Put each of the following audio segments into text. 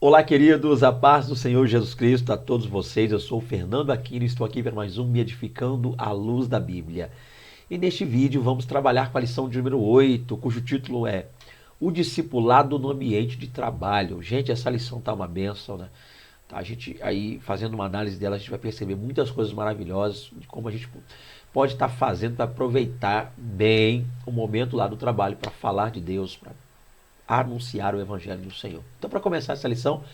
Olá, queridos, a paz do Senhor Jesus Cristo a todos vocês. Eu sou o Fernando Aquino e estou aqui para mais um Me Edificando à Luz da Bíblia. E neste vídeo vamos trabalhar com a lição de número 8, cujo título é O Discipulado no Ambiente de Trabalho. Gente, essa lição está uma bênção, né? Tá, a gente aí, fazendo uma análise dela, a gente vai perceber muitas coisas maravilhosas de como a gente pode estar fazendo para aproveitar bem o momento lá do trabalho, para falar de Deus, para anunciar o Evangelho do Senhor. Então, para começar essa lição,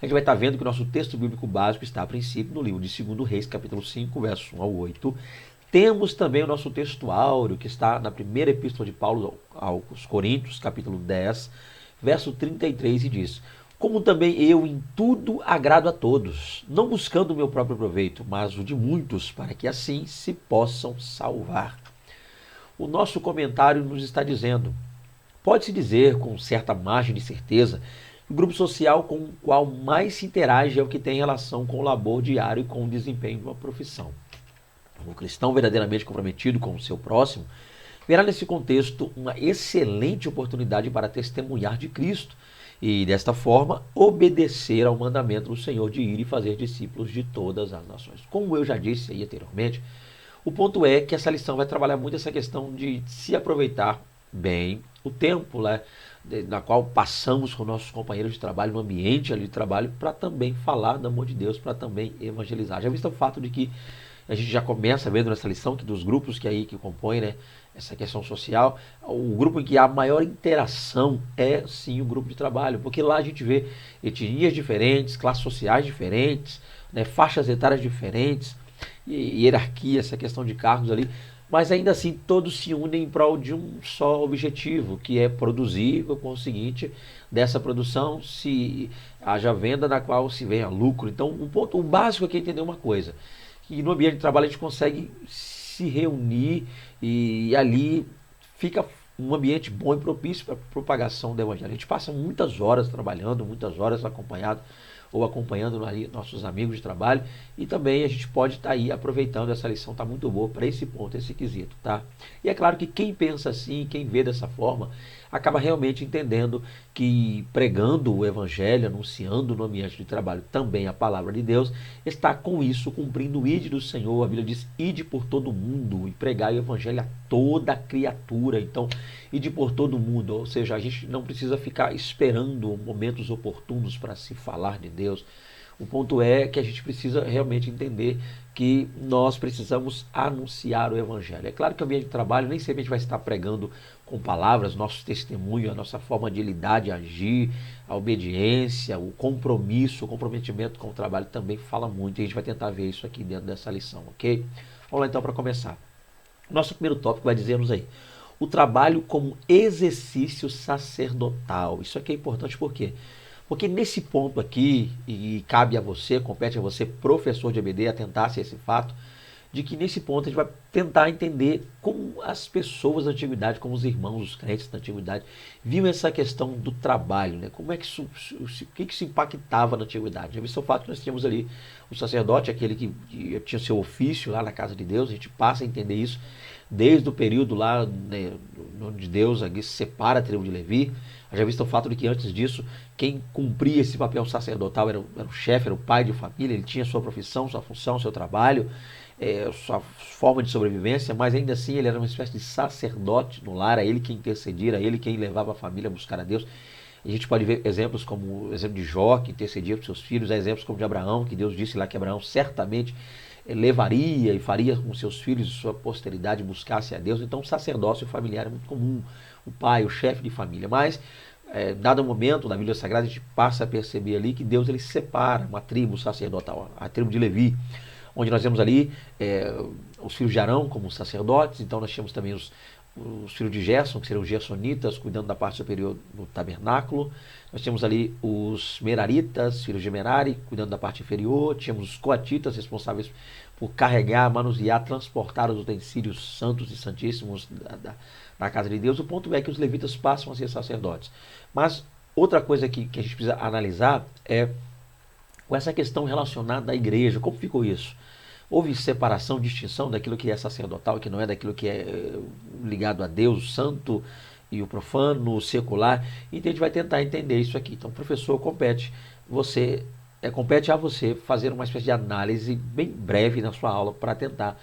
a gente vai estar vendo que o nosso texto bíblico básico está, a princípio, no livro de 2 Reis, capítulo 5, verso 1 ao 8. Temos também o nosso texto áureo, que está na primeira epístola de Paulo aos Coríntios, capítulo 10, verso 33, e diz: Como também eu em tudo agrado a todos, não buscando o meu próprio proveito, mas o de muitos, para que assim se possam salvar. O nosso comentário nos está dizendo: pode-se dizer, com certa margem de certeza, que o grupo social com o qual mais se interage é o que tem relação com o labor diário e com o desempenho de uma profissão. Um cristão verdadeiramente comprometido com o seu próximo verá nesse contexto uma excelente oportunidade para testemunhar de Cristo e, desta forma, obedecer ao mandamento do Senhor de ir e fazer discípulos de todas as nações. Como eu já disse aí anteriormente, o ponto é que essa lição vai trabalhar muito essa questão de se aproveitar bem o tempo, né, na qual passamos com nossos companheiros de trabalho, no ambiente ali de trabalho, para também falar do amor de Deus, para também evangelizar. Já visto o fato de que a gente já começa vendo nessa lição que dos grupos que compõem, né, essa questão social, o grupo em que há maior interação é sim o grupo de trabalho, porque lá a gente vê etnias diferentes, classes sociais diferentes, né, faixas etárias diferentes, hierarquia, essa questão de cargos ali, mas ainda assim todos se unem em prol de um só objetivo, que é produzir, com o seguinte, dessa produção se haja venda na qual se venha lucro. Então o básico aqui é entender uma coisa, que no ambiente de trabalho a gente consegue se reunir e ali fica um ambiente bom e propício para a propagação do evangelho. A gente passa muitas horas trabalhando, muitas horas acompanhado ou acompanhando ali nossos amigos de trabalho, e também a gente pode estar aí aproveitando essa lição, está muito boa para esse ponto, esse quesito, tá? E é claro que quem pensa assim, quem vê dessa forma, acaba realmente entendendo que pregando o evangelho, anunciando no ambiente de trabalho também a palavra de Deus, está com isso cumprindo o ide do Senhor. A Bíblia diz: ide por todo mundo e pregai o evangelho a toda criatura. Então, ide por todo mundo, ou seja, a gente não precisa ficar esperando momentos oportunos para se falar de Deus. O ponto é que a gente precisa realmente entender que nós precisamos anunciar o Evangelho. É claro que o ambiente de trabalho nem sempre a gente vai estar pregando com palavras, nosso testemunho, a nossa forma de lidar, de agir, a obediência, o compromisso, o comprometimento com o trabalho também fala muito, e a gente vai tentar ver isso aqui dentro dessa lição, ok? Vamos lá então para começar. Nosso primeiro tópico vai dizer-nos aí: o trabalho como exercício sacerdotal. Isso aqui é importante por quê? Porque nesse ponto aqui, e cabe a você, compete a você, professor de EBD, atentar-se a esse fato, de que nesse ponto a gente vai tentar entender como as pessoas da antiguidade, como os irmãos, os crentes da antiguidade, viam essa questão do trabalho, né? Como é que o que isso impactava na antiguidade? Já visto o fato que nós tínhamos ali o sacerdote, aquele que tinha seu ofício lá na casa de Deus. A gente passa a entender isso desde o período lá, né, onde Deus aqui separa a tribo de Levi. Já visto o fato de que antes disso, quem cumpria esse papel sacerdotal era o chefe, era o pai de família. Ele tinha sua profissão, sua função, seu trabalho, sua forma de sobrevivência, mas ainda assim ele era uma espécie de sacerdote no lar, era ele quem intercedia, era ele quem levava a família a buscar a Deus. A gente pode ver exemplos como o exemplo de Jó, que intercedia para seus filhos, exemplos como de Abraão, que Deus disse lá que Abraão certamente levaria e faria com seus filhos e sua posteridade buscasse a Deus. Então o sacerdócio familiar é muito comum, o pai, o chefe de família. Mas, dado o momento da Bíblia Sagrada, a gente passa a perceber ali que Deus ele separa uma tribo sacerdotal, a tribo de Levi, onde nós temos ali os filhos de Arão como sacerdotes. Então nós temos também os filhos de Gerson, que seriam os gersonitas, cuidando da parte superior do tabernáculo. Nós temos ali os meraritas, filhos de Merari, cuidando da parte inferior. Tínhamos os coatitas, responsáveis por carregar, manusear, transportar os utensílios santos e santíssimos da casa de Deus. O ponto é que os levitas passam a ser sacerdotes. Mas outra coisa que a gente precisa analisar é com essa questão relacionada à igreja. Como ficou isso? Houve separação, distinção daquilo que é sacerdotal, que não é, daquilo que é ligado a Deus, santo e o profano, o secular. Então a gente vai tentar entender isso aqui. Então, professor, compete a você fazer uma espécie de análise bem breve na sua aula para tentar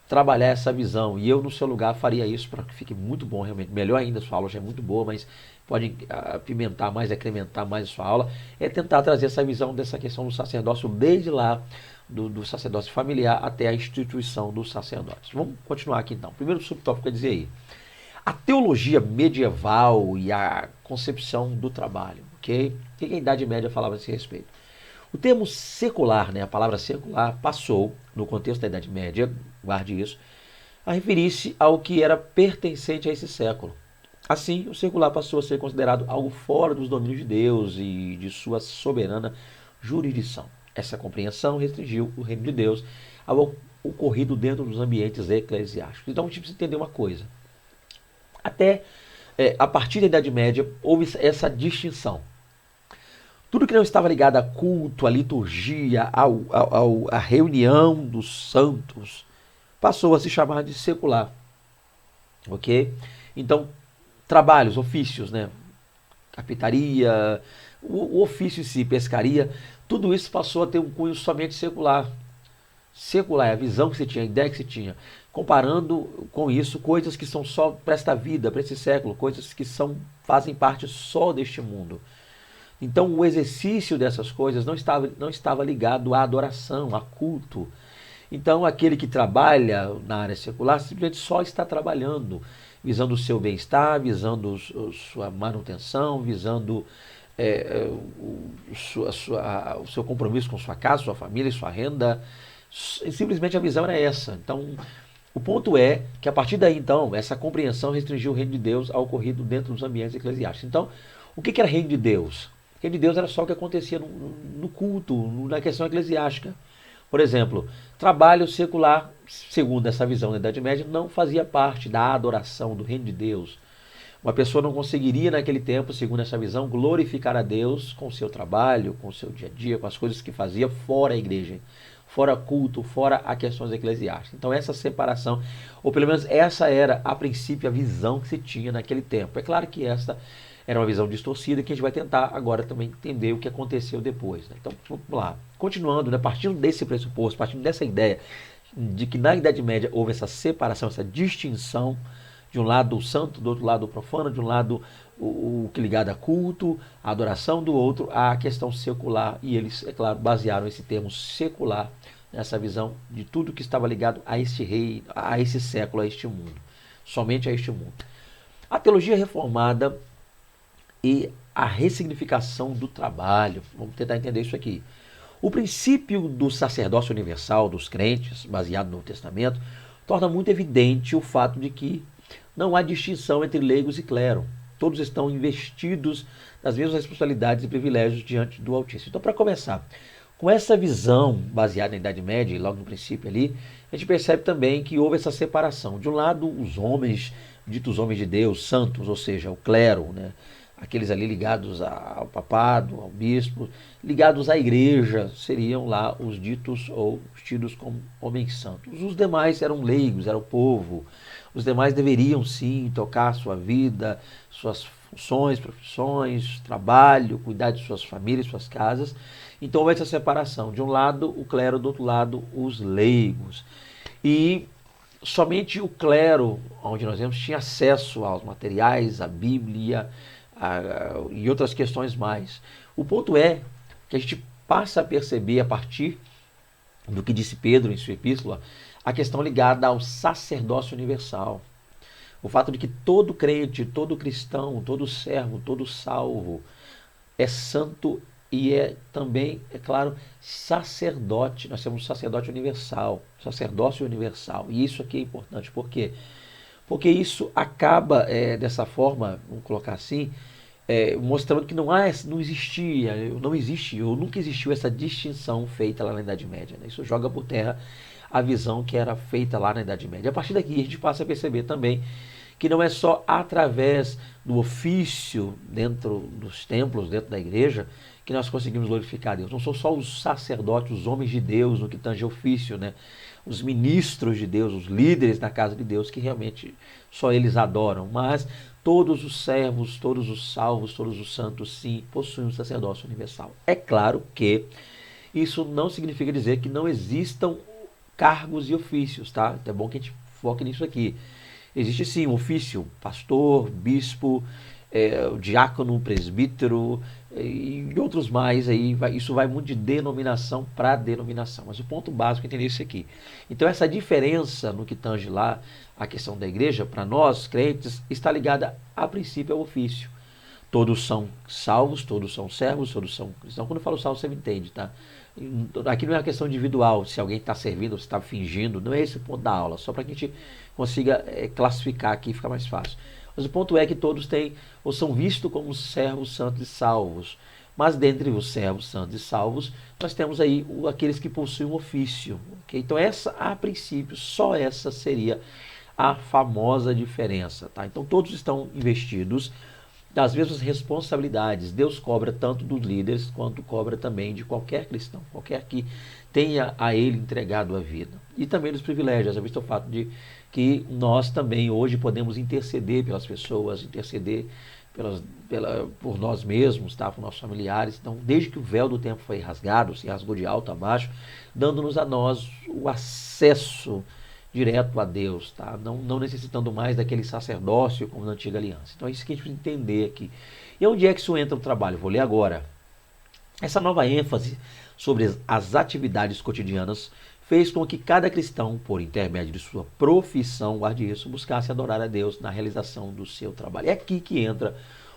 trabalhar essa visão. E eu, no seu lugar, faria isso para que fique muito bom, realmente. Melhor ainda, a sua aula já é muito boa, mas pode apimentar mais, incrementar mais a sua aula. É tentar trazer essa visão dessa questão do sacerdócio desde lá, do sacerdócio familiar até a instituição dos sacerdotes. Vamos continuar aqui então. Primeiro subtópico é dizer aí. A teologia medieval e a concepção do trabalho, ok? O que a Idade Média falava a esse respeito? O termo secular, né, a palavra secular, passou, no contexto da Idade Média, guarde isso, a referir-se ao que era pertencente a esse século. Assim, o secular passou a ser considerado algo fora dos domínios de Deus e de sua soberana jurisdição. Essa compreensão restringiu o reino de Deus ao ocorrido dentro dos ambientes eclesiásticos. Então, a gente precisa entender uma coisa. Até a partir da Idade Média, houve essa distinção. Tudo que não estava ligado a culto, à liturgia, à reunião dos santos, passou a se chamar de secular. Ok? Então, trabalhos, ofícios, né? Carpintaria, o ofício em si, pescaria, tudo isso passou a ter um cunho somente secular. Secular é a visão que se tinha, a ideia que se tinha. Comparando com isso, coisas que são só para esta vida, para esse século, coisas que fazem parte só deste mundo. Então, o exercício dessas coisas não estava ligado à adoração, a culto. Então, aquele que trabalha na área secular simplesmente só está trabalhando, visando o seu bem-estar, visando sua manutenção, visando o seu compromisso com sua casa, sua família, sua renda. Simplesmente a visão era essa. Então, o ponto é que a partir daí, então, essa compreensão restringiu o reino de Deus ao ocorrido dentro dos ambientes eclesiásticos. Então, o que era reino de Deus? O reino de Deus era só o que acontecia no culto, na questão eclesiástica. Por exemplo, trabalho secular, segundo essa visão da Idade Média, não fazia parte da adoração do reino de Deus. Uma pessoa não conseguiria, naquele tempo, segundo essa visão, glorificar a Deus com o seu trabalho, com o seu dia a dia, com as coisas que fazia fora a igreja, fora culto, fora a questões eclesiásticas. Então essa separação, ou pelo menos essa era, a princípio, a visão que se tinha naquele tempo. É claro que essa era uma visão distorcida que a gente vai tentar agora também entender o que aconteceu depois. Né? Então, vamos lá. Continuando, né? Partindo desse pressuposto, partindo dessa ideia de que na Idade Média houve essa separação, essa distinção, de um lado o santo, do outro lado o profano, de um lado o que ligado a culto, a adoração, do outro a questão secular. E eles, é claro, basearam esse termo secular nessa visão de tudo que estava ligado a este rei, a esse século, a este mundo. Somente a este mundo. A teologia reformada e a ressignificação do trabalho. Vamos tentar entender isso aqui. O princípio do sacerdócio universal dos crentes, baseado no Novo Testamento, torna muito evidente o fato de que não há distinção entre leigos e clero. Todos estão investidos das mesmas responsabilidades e privilégios diante do Altíssimo. Então, para começar, com essa visão baseada na Idade Média, e logo no princípio ali, a gente percebe também que houve essa separação. De um lado, os homens, ditos homens de Deus, santos, ou seja, o clero, né? Aqueles ali ligados ao papado, ao bispo, ligados à igreja, seriam lá os ditos ou os tidos como homens santos. Os demais eram leigos, era o povo. Os demais deveriam sim tocar sua vida, suas funções, profissões, trabalho, cuidar de suas famílias, suas casas. Então houve essa separação. De um lado o clero, do outro lado os leigos. E somente o clero, onde nós vemos, tinha acesso aos materiais, à Bíblia, e outras questões mais. O ponto é que a gente passa a perceber, a partir do que disse Pedro em sua epístola, a questão ligada ao sacerdócio universal. O fato de que todo crente, todo cristão, todo servo, todo salvo é santo e é também, é claro, sacerdote. Nós temos sacerdote universal, sacerdócio universal. E isso aqui é importante. Por quê? Porque isso acaba, dessa forma, vamos colocar assim, mostrando que não existe, ou nunca existiu essa distinção feita lá na Idade Média. Né? Isso joga por terra a visão que era feita lá na Idade Média. A partir daqui a gente passa a perceber também que não é só através do ofício dentro dos templos, dentro da igreja, que nós conseguimos glorificar a Deus. Não são só os sacerdotes, os homens de Deus, no que tange ofício, né? os ministros de Deus, os líderes da casa de Deus, que realmente só eles adoram, mas todos os servos, todos os salvos, todos os santos, sim, possuem um sacerdócio universal. É claro que isso não significa dizer que não existam cargos e ofícios, tá? É bom que a gente foque nisso aqui. Existe sim um ofício, pastor, bispo, diácono, presbítero e outros mais aí. Isso vai muito de denominação para denominação. Mas o ponto básico é entender isso aqui. Então essa diferença no que tange lá a questão da igreja, para nós crentes, está ligada a princípio ao ofício. Todos são salvos, todos são servos, todos são cristãos. Quando eu falo salvo, você me entende, tá? Aqui não é uma questão individual, se alguém está servindo ou se está fingindo, não é esse o ponto da aula, só para que a gente consiga classificar aqui e ficar mais fácil. Mas o ponto é que todos têm, ou são vistos como servos, santos e salvos. Mas dentre os servos, santos e salvos, nós temos aí aqueles que possuem um ofício. Okay? Então essa, a princípio, só essa seria a famosa diferença. Tá? Então todos estão investidos das mesmas responsabilidades. Deus cobra tanto dos líderes quanto cobra também de qualquer cristão, qualquer que tenha a ele entregado a vida. E também dos privilégios, visto o fato de que nós também hoje podemos interceder pelas pessoas, interceder por nós mesmos, tá? Por nossos familiares. Então, desde que o véu do tempo foi rasgado, se rasgou de alto a baixo, dando-nos a nós o acesso direto a Deus, tá? Não necessitando mais daquele sacerdócio como na antiga aliança. Então é isso que a gente precisa entender aqui. E onde é que isso entra no trabalho? Vou ler agora. Essa nova ênfase sobre as atividades cotidianas fez com que cada cristão, por intermédio de sua profissão, guarde isso, buscasse adorar a Deus na realização do seu trabalho. É aqui que entra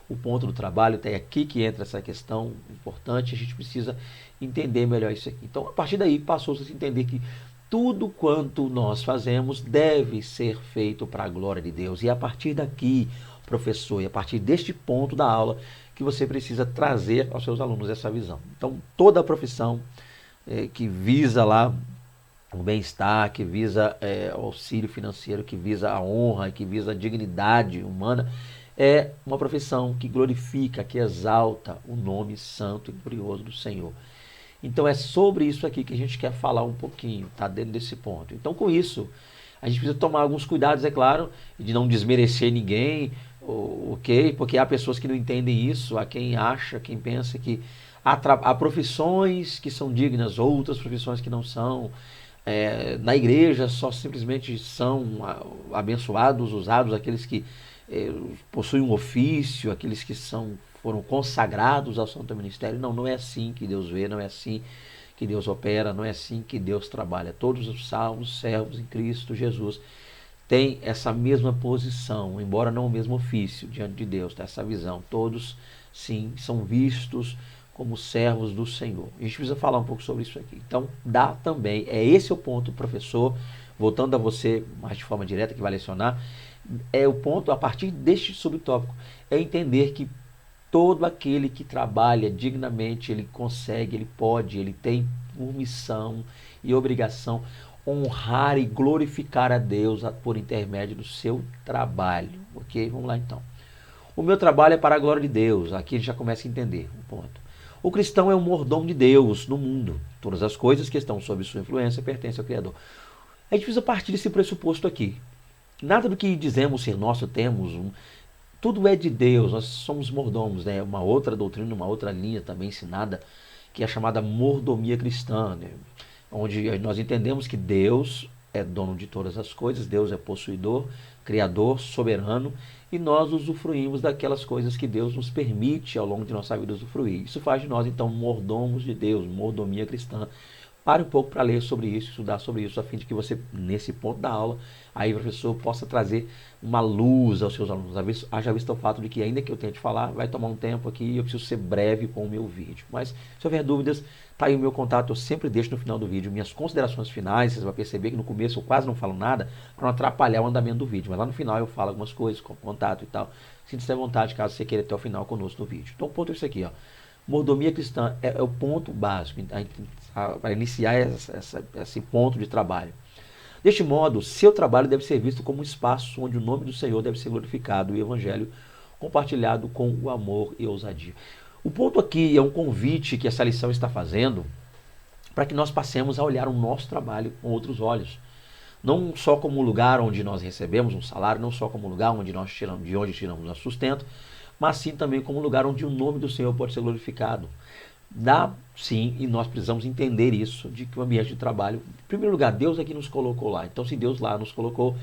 o ponto do trabalho, é aqui que entra essa questão importante, a gente precisa entender melhor isso aqui. Então, a partir daí, passou-se a entender que tudo quanto nós fazemos deve ser feito para a glória de Deus. E a partir daqui, professor, e a partir deste ponto da aula, que você precisa trazer aos seus alunos essa visão. Então, toda a profissão que visa lá o bem-estar, que visa o auxílio financeiro, que visa a honra, que visa a dignidade humana, é uma profissão que glorifica, que exalta o nome santo e glorioso do Senhor. Então é sobre isso aqui que a gente quer falar um pouquinho, tá? Dentro desse ponto. Então com isso, a gente precisa tomar alguns cuidados, é claro, de não desmerecer ninguém, ok? Porque há pessoas que não entendem isso, há quem acha, quem pensa que há profissões que são dignas, outras profissões que não são. Na igreja só simplesmente são abençoados, usados aqueles que possuem um ofício, aqueles que foram consagrados ao santo ministério. Não é assim que Deus vê, não é assim que Deus opera, não é assim que Deus trabalha. Todos os salvos, servos em Cristo Jesus têm essa mesma posição, embora não o mesmo ofício diante de Deus, tá? Essa visão. Todos, sim, são vistos como servos do Senhor. A gente precisa falar um pouco sobre isso aqui. Então, dá também, esse é o ponto, professor, voltando a você mais de forma direta que vai lecionar, é o ponto, a partir deste subtópico, é entender que todo aquele que trabalha dignamente, ele consegue, ele pode, ele tem por missão e obrigação honrar e glorificar a Deus por intermédio do seu trabalho. Ok? Vamos lá então. O meu trabalho é para a glória de Deus. Aqui a gente já começa a entender um ponto. O cristão é um mordomo de Deus no mundo. Todas as coisas que estão sob sua influência pertencem ao Criador. A gente precisa partir desse pressuposto aqui. Nada do que dizemos ser nosso temos, tudo é de Deus, nós somos mordomos, né? Uma outra doutrina, uma outra linha também ensinada, que é a chamada mordomia cristã, né? Onde nós entendemos que Deus é dono de todas as coisas, Deus é possuidor, criador, soberano, e nós usufruímos daquelas coisas que Deus nos permite ao longo de nossa vida usufruir. Isso faz de nós, então, mordomos de Deus, mordomia cristã. Pare um pouco para ler sobre isso, estudar sobre isso, a fim de que você, nesse ponto da aula, aí o professor possa trazer uma luz aos seus alunos. Haja visto o fato de que, ainda que eu tente falar, vai tomar um tempo aqui e eu preciso ser breve com o meu vídeo. Mas, se houver dúvidas, tá aí o meu contato, eu sempre deixo no final do vídeo minhas considerações finais. Vocês vão perceber que no começo eu quase não falo nada para não atrapalhar o andamento do vídeo, mas lá no final eu falo algumas coisas, com contato e tal. Sinta-se à vontade caso você queira até o final conosco no vídeo. Então o ponto é isso aqui, ó. Mordomia cristã é o ponto básico para iniciar esse ponto de trabalho. Deste modo, seu trabalho deve ser visto como um espaço onde o nome do Senhor deve ser glorificado e o Evangelho compartilhado com o amor e ousadia. O ponto aqui é um convite que essa lição está fazendo para que nós passemos a olhar o nosso trabalho com outros olhos. Não só como um lugar onde nós recebemos um salário, não só como um lugar onde nós tiramos nosso sustento, mas sim também como um lugar onde o nome do Senhor pode ser glorificado. Dá sim, e nós precisamos entender isso, de que o ambiente de trabalho, em primeiro lugar, Deus é que nos colocou lá. Então, se Deus lá nos colocou,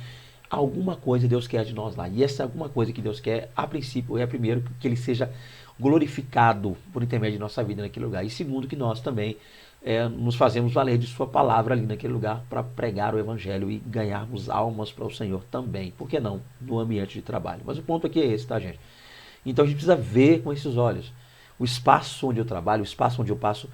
alguma coisa Deus quer de nós lá. E essa alguma coisa que Deus quer, a princípio, é primeiro que Ele seja glorificado por intermédio de nossa vida naquele lugar. E segundo, que nós também nos fazemos valer de sua palavra ali naquele lugar para pregar o evangelho e ganharmos almas para o Senhor também. Por que não? No ambiente de trabalho. Mas o ponto aqui é esse, tá, gente? Então a gente precisa ver com esses olhos. O espaço onde eu trabalho, o espaço onde eu passo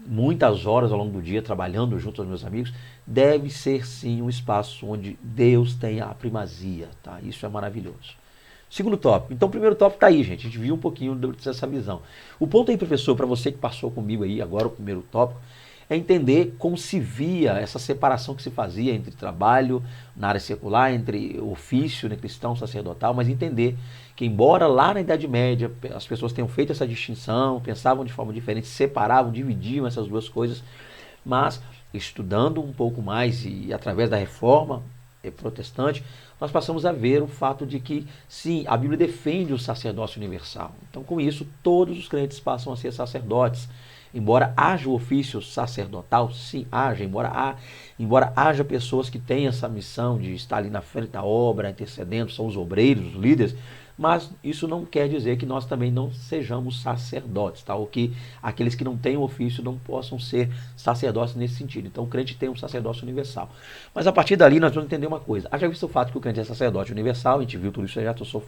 muitas horas ao longo do dia trabalhando junto aos meus amigos, deve ser sim um espaço onde Deus tenha a primazia, tá? Isso é maravilhoso. Segundo tópico. Então, o primeiro tópico está aí, gente. A gente viu um pouquinho dessa visão. O ponto aí, professor, para você que passou comigo aí, agora o primeiro tópico, é entender como se via essa separação que se fazia entre trabalho na área secular, entre ofício, né, cristão, sacerdotal, mas entender que, embora lá na Idade Média as pessoas tenham feito essa distinção, pensavam de forma diferente, separavam, dividiam essas duas coisas, mas estudando um pouco mais e através da reforma protestante, nós passamos a ver o fato de que, sim, a Bíblia defende o sacerdócio universal. Então, com isso, todos os crentes passam a ser sacerdotes. Embora haja o ofício sacerdotal, sim, haja. Embora haja pessoas que têm essa missão de estar ali na frente da obra, intercedendo, são os obreiros, os líderes, mas isso não quer dizer que nós também não sejamos sacerdotes, tá? Ou que aqueles que não têm o ofício não possam ser sacerdotes nesse sentido. Então o crente tem um sacerdócio universal. Mas a partir dali nós vamos entender uma coisa. Haja visto o fato que o crente é sacerdote universal, a gente viu tudo isso, eu já estou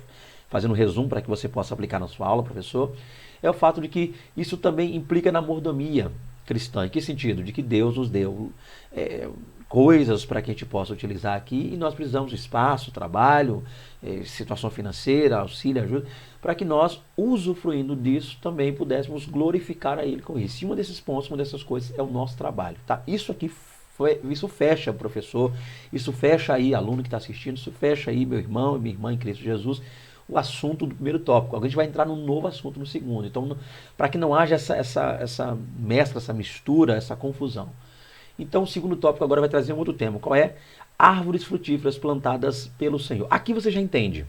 fazendo um resumo para que você possa aplicar na sua aula, professor. É o fato de que isso também implica na mordomia cristã. Em que sentido? De que Deus nos deu coisas para que a gente possa utilizar aqui e nós precisamos de espaço, trabalho, situação financeira, auxílio, ajuda, para que nós, usufruindo disso, também pudéssemos glorificar a Ele com isso. E um desses pontos, uma dessas coisas é o nosso trabalho. Tá? Isso aqui isso fecha, professor, isso fecha aí, aluno que está assistindo, isso fecha aí, meu irmão e minha irmã em Cristo Jesus, o assunto do primeiro tópico. Agora a gente vai entrar num novo assunto no segundo. Então, para que não haja essa mescla, essa mistura, essa confusão. Então, o segundo tópico agora vai trazer um outro tema. Qual é? Árvores frutíferas plantadas pelo Senhor. Aqui você já entende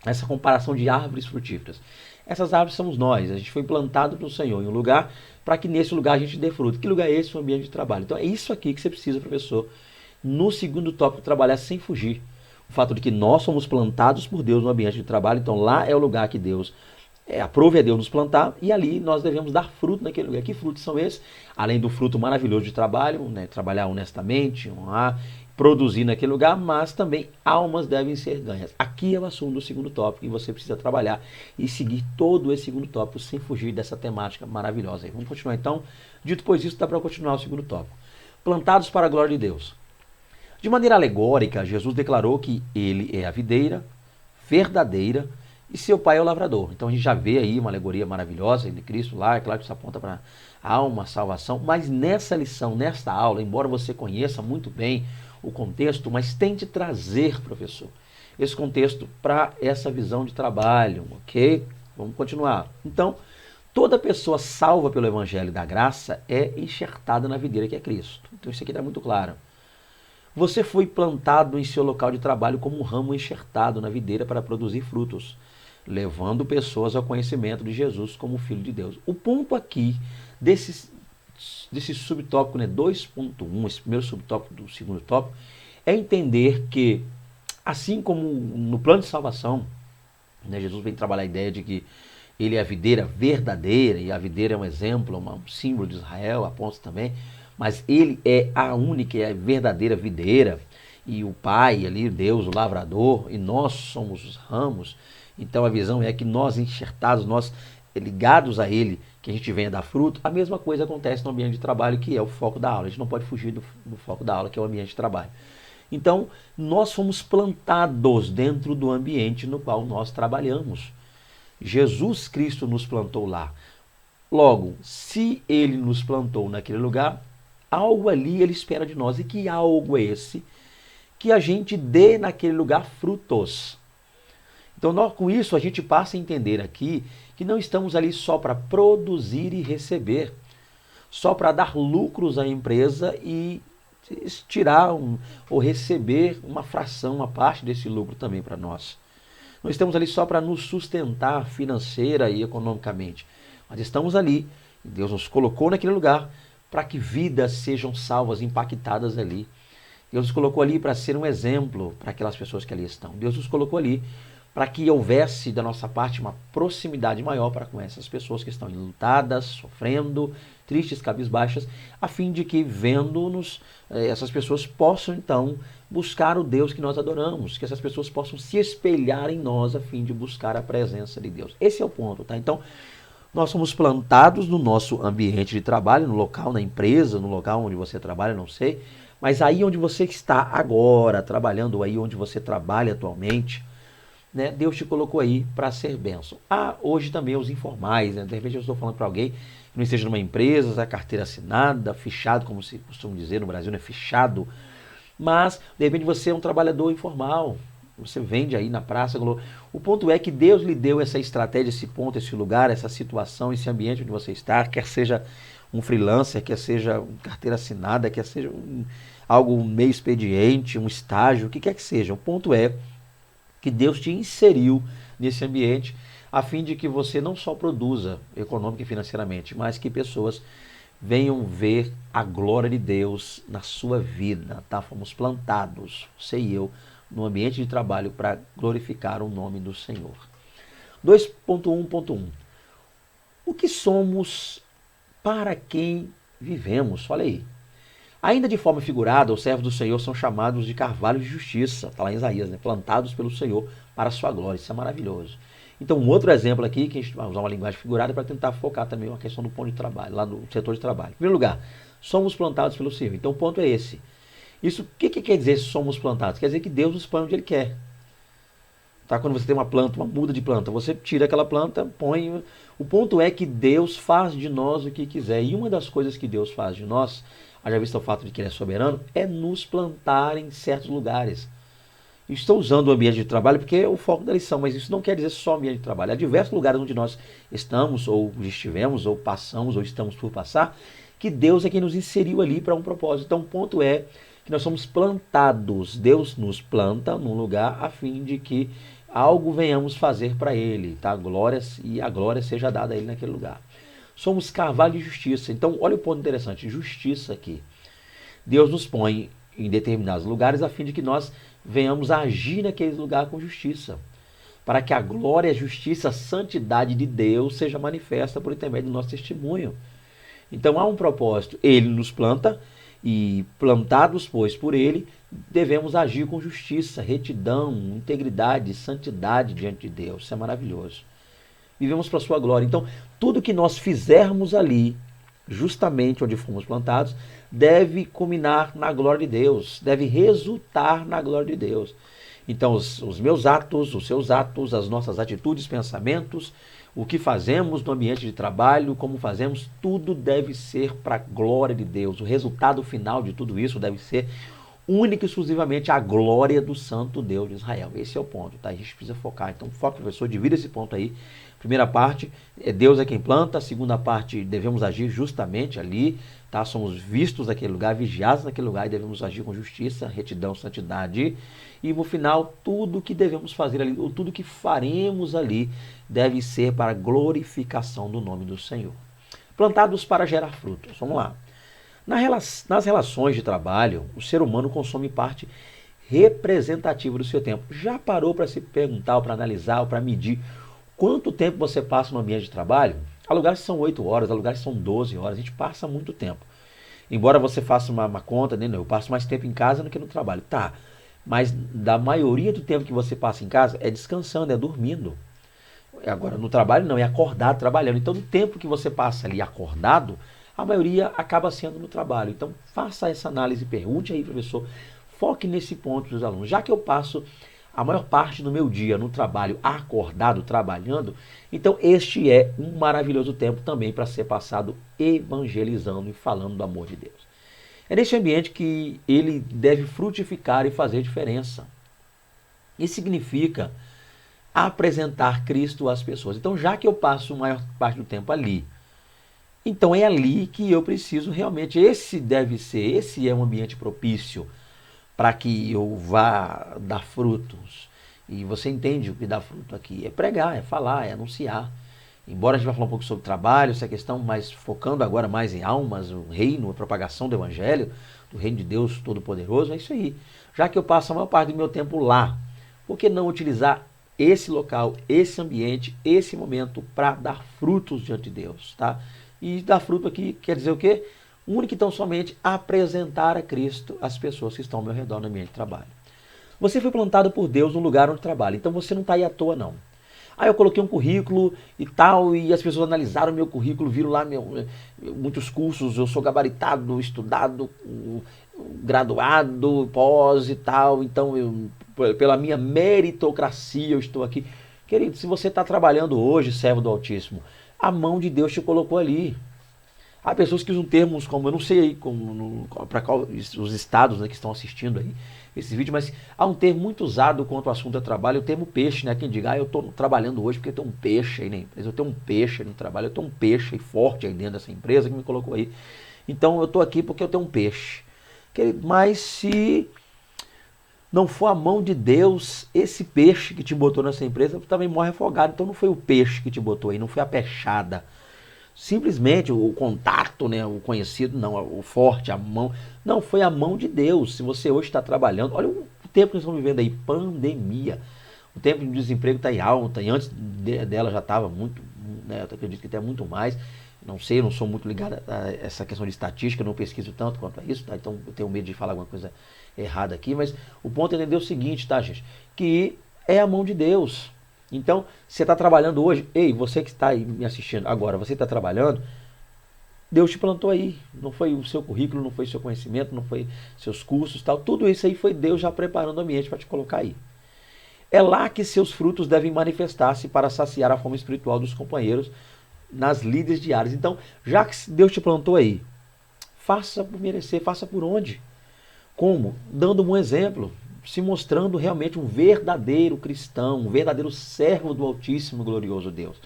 essa comparação de árvores frutíferas. Essas árvores somos nós. A gente foi plantado pelo Senhor em um lugar para que nesse lugar a gente dê fruto. Que lugar é esse? O ambiente de trabalho. Então, é isso aqui que você precisa, professor, no segundo tópico, trabalhar sem fugir. O fato de que nós somos plantados por Deus no ambiente de trabalho. Então, lá é o lugar que Deus aprove a Deus nos plantar e ali nós devemos dar fruto naquele lugar. Que frutos são esses? Além do fruto maravilhoso de trabalho, né, trabalhar honestamente, honrar, produzir naquele lugar, mas também almas devem ser ganhas. Aqui é o assunto do segundo tópico e você precisa trabalhar e seguir todo esse segundo tópico sem fugir dessa temática maravilhosa. Vamos continuar então? Dito pois isso, dá para continuar o segundo tópico. Plantados para a glória de Deus. De maneira alegórica, Jesus declarou que ele é a videira verdadeira e seu pai é o lavrador. Então a gente já vê aí uma alegoria maravilhosa de Cristo lá, é claro que isso aponta para a alma, a salvação, mas nessa lição, nesta aula, embora você conheça muito bem o contexto, mas tente trazer, professor, esse contexto para essa visão de trabalho, ok? Vamos continuar. Então, toda pessoa salva pelo Evangelho da Graça é enxertada na videira que é Cristo. Então isso aqui está muito claro. Você foi plantado em seu local de trabalho como um ramo enxertado na videira para produzir frutos, levando pessoas ao conhecimento de Jesus como Filho de Deus. O ponto aqui desse subtópico, né, 2.1, esse primeiro subtópico do segundo tópico, é entender que, assim como no plano de salvação, né, Jesus vem trabalhar a ideia de que ele é a videira verdadeira, e a videira é um exemplo, um símbolo de Israel, aponta também, mas ele é a única e a verdadeira videira, e o Pai ali, Deus, o lavrador, e nós somos os ramos. Então a visão é que nós enxertados, nós ligados a ele, que a gente venha dar fruto. A mesma coisa acontece no ambiente de trabalho, que é o foco da aula. A gente não pode fugir do foco da aula, que é o ambiente de trabalho. Então, nós fomos plantados dentro do ambiente no qual nós trabalhamos. Jesus Cristo nos plantou lá. Logo, se ele nos plantou naquele lugar, algo ali ele espera de nós. E que algo é esse? Que a gente dê naquele lugar frutos. Então, com isso, a gente passa a entender aqui que não estamos ali só para produzir e receber. só para dar lucros à empresa e tirar ou receber uma fração, uma parte desse lucro também para nós. Não estamos ali só para nos sustentar financeira e economicamente, mas estamos ali, Deus nos colocou naquele lugar para que vidas sejam salvas, impactadas ali. Deus nos colocou ali para ser um exemplo para aquelas pessoas que ali estão. Deus nos colocou ali para que houvesse da nossa parte uma proximidade maior para com essas pessoas que estão enlutadas, sofrendo, tristes, cabisbaixas, a fim de que, vendo-nos, essas pessoas possam então buscar o Deus que nós adoramos, que essas pessoas possam se espelhar em nós a fim de buscar a presença de Deus. Esse é o ponto, tá? Então, nós somos plantados no nosso ambiente de trabalho, no local, na empresa, no local onde você trabalha, não sei, mas aí onde você está agora trabalhando, aí onde você trabalha atualmente, né, Deus te colocou aí para ser bênção. Hoje também os informais, né? De repente eu estou falando para alguém que não esteja numa empresa, a carteira assinada, fichado, como se costuma dizer no Brasil, né? Fichado, mas de repente você é um trabalhador informal, você vende aí na praça. O ponto é que Deus lhe deu essa estratégia, esse ponto, esse lugar, essa situação, esse ambiente onde você está, quer seja um freelancer, quer seja uma carteira assinada, quer seja algo meio expediente, um estágio, o que quer que seja. O ponto é que Deus te inseriu nesse ambiente a fim de que você não só produza econômica e financeiramente, mas que pessoas venham ver a glória de Deus na sua vida, tá? Fomos plantados, você e eu, no ambiente de trabalho para glorificar o nome do Senhor. 2.1.1 O que somos, para quem vivemos? Olha aí. Ainda de forma figurada, os servos do Senhor são chamados de carvalho de justiça, está lá em Isaías, né? Plantados pelo Senhor para a sua glória. Isso é maravilhoso. Então, um outro exemplo aqui, que a gente vai usar uma linguagem figurada para tentar focar também uma questão do ponto de trabalho, lá no setor de trabalho. Em primeiro lugar, somos plantados pelo Senhor. Então, o ponto é esse. Isso, o que quer dizer somos plantados? Quer dizer que Deus nos põe onde Ele quer. Tá? Quando você tem uma planta, uma muda de planta, você tira aquela planta, põe... O ponto é que Deus faz de nós o que quiser. E uma das coisas que Deus faz de nós, haja visto o fato de que Ele é soberano, é nos plantar em certos lugares. Estou usando o ambiente de trabalho porque é o foco da lição, mas isso não quer dizer só ambiente de trabalho. Há diversos lugares onde nós estamos, ou estivemos, ou passamos, ou estamos por passar, que Deus é quem nos inseriu ali para um propósito. Então o ponto é que nós somos plantados. Deus nos planta num lugar a fim de que algo venhamos fazer para Ele, tá? E a glória seja dada a Ele naquele lugar. Somos carvalho de justiça. Então, olha o ponto interessante, justiça aqui. Deus nos põe em determinados lugares a fim de que nós venhamos a agir naqueles lugares com justiça, para que a glória, a justiça, a santidade de Deus seja manifesta por intermédio do nosso testemunho. Então há um propósito, Ele nos planta e, plantados, pois, por Ele, devemos agir com justiça, retidão, integridade, santidade diante de Deus. Isso é maravilhoso. Vivemos para a sua glória. Então, tudo que nós fizermos ali, justamente onde fomos plantados, deve culminar na glória de Deus, deve resultar na glória de Deus. Então, os meus atos, os seus atos, as nossas atitudes, pensamentos, o que fazemos no ambiente de trabalho, como fazemos, tudo deve ser para a glória de Deus. O resultado final de tudo isso deve ser única e exclusivamente a glória do santo Deus de Israel. Esse é o ponto, tá? A gente precisa focar. Então, foca, professor, divida esse ponto aí. Primeira parte, Deus é quem planta. A segunda parte, devemos agir justamente ali, tá? Somos vistos naquele lugar, vigiados naquele lugar e devemos agir com justiça, retidão, santidade. E no final, tudo que devemos fazer ali, ou tudo que faremos ali, deve ser para a glorificação do nome do Senhor. Plantados para gerar frutos. Vamos lá. Nas relações de trabalho, o ser humano consome parte representativa do seu tempo. Já parou para se perguntar, ou para analisar, ou para medir quanto tempo você passa no ambiente de trabalho? Há lugares que são 8 horas, há lugares que são 12 horas, a gente passa muito tempo. Embora você faça uma conta, né? Eu passo mais tempo em casa do que no trabalho. Tá, mas da maioria do tempo que você passa em casa é descansando, é dormindo. Agora, no trabalho não, é acordado trabalhando. Então, o tempo que você passa ali acordado, a maioria acaba sendo no trabalho. Então, faça essa análise, pergunte aí, professor, foque nesse ponto dos alunos. Já que eu passo a maior parte do meu dia no trabalho acordado, trabalhando, então este é um maravilhoso tempo também para ser passado evangelizando e falando do amor de Deus. É nesse ambiente que ele deve frutificar e fazer diferença. Isso significa apresentar Cristo às pessoas. Então, já que eu passo a maior parte do tempo ali, Então é ali que eu preciso realmente, esse é um ambiente propício para que eu vá dar frutos. E você entende o que dá fruto aqui? É pregar, é falar, é anunciar. Embora a gente vai falar um pouco sobre trabalho, essa questão, mas focando agora mais em almas, o reino, a propagação do evangelho, do reino de Deus Todo-Poderoso, é isso aí. Já que eu passo a maior parte do meu tempo lá, por que não utilizar esse local, esse ambiente, esse momento para dar frutos diante de Deus, tá? E dar fruto aqui quer dizer o quê? Único e tão somente apresentar a Cristo às pessoas que estão ao meu redor no ambiente de trabalho. Você foi plantado por Deus no lugar onde trabalha, então você não está aí à toa não. Aí eu coloquei um currículo e tal, e as pessoas analisaram meu currículo, viram lá muitos cursos, eu sou gabaritado, estudado, graduado, pós e tal, então pela minha meritocracia eu estou aqui. Querido, se você está trabalhando hoje, servo do Altíssimo, a mão de Deus te colocou ali. Há pessoas que usam termos como, eu não sei aí para qual os estados, né, que estão assistindo aí esse vídeo, mas há um termo muito usado quanto ao assunto do trabalho, o termo peixe, né? Quem diga, eu estou trabalhando hoje porque eu tenho um peixe aí na empresa, eu tenho um peixe aí no trabalho, eu tenho um peixe aí forte aí dentro dessa empresa que me colocou aí. Então eu estou aqui porque eu tenho um peixe. Mas se não for a mão de Deus, esse peixe que te botou nessa empresa também morre afogado. Então não foi o peixe que te botou aí, não foi a peixada. Simplesmente o contato, né, o conhecido, não, o forte, a mão. Não, foi a mão de Deus. Se você hoje está trabalhando, olha o tempo que nós estamos vivendo aí, pandemia. O tempo de desemprego está em alta, e antes dela já estava muito, né, eu acredito que até muito mais. Não sei, eu não sou muito ligado a essa questão de estatística, não pesquiso tanto quanto a isso, tá? Então eu tenho medo de falar alguma coisa errada aqui, mas o ponto é entender o seguinte, tá, gente? Que é a mão de Deus. Então, você está trabalhando hoje, ei, você que está aí me assistindo agora, você está trabalhando, Deus te plantou aí. Não foi o seu currículo, não foi o seu conhecimento, não foi seus cursos, tal. Tudo isso aí foi Deus já preparando o ambiente para te colocar aí. É lá que seus frutos devem manifestar-se para saciar a fome espiritual dos companheiros nas lides diárias. Então, já que Deus te plantou aí, faça por merecer, faça por onde? Como? Dando um exemplo, se mostrando realmente um verdadeiro cristão, um verdadeiro servo do Altíssimo Glorioso Deus.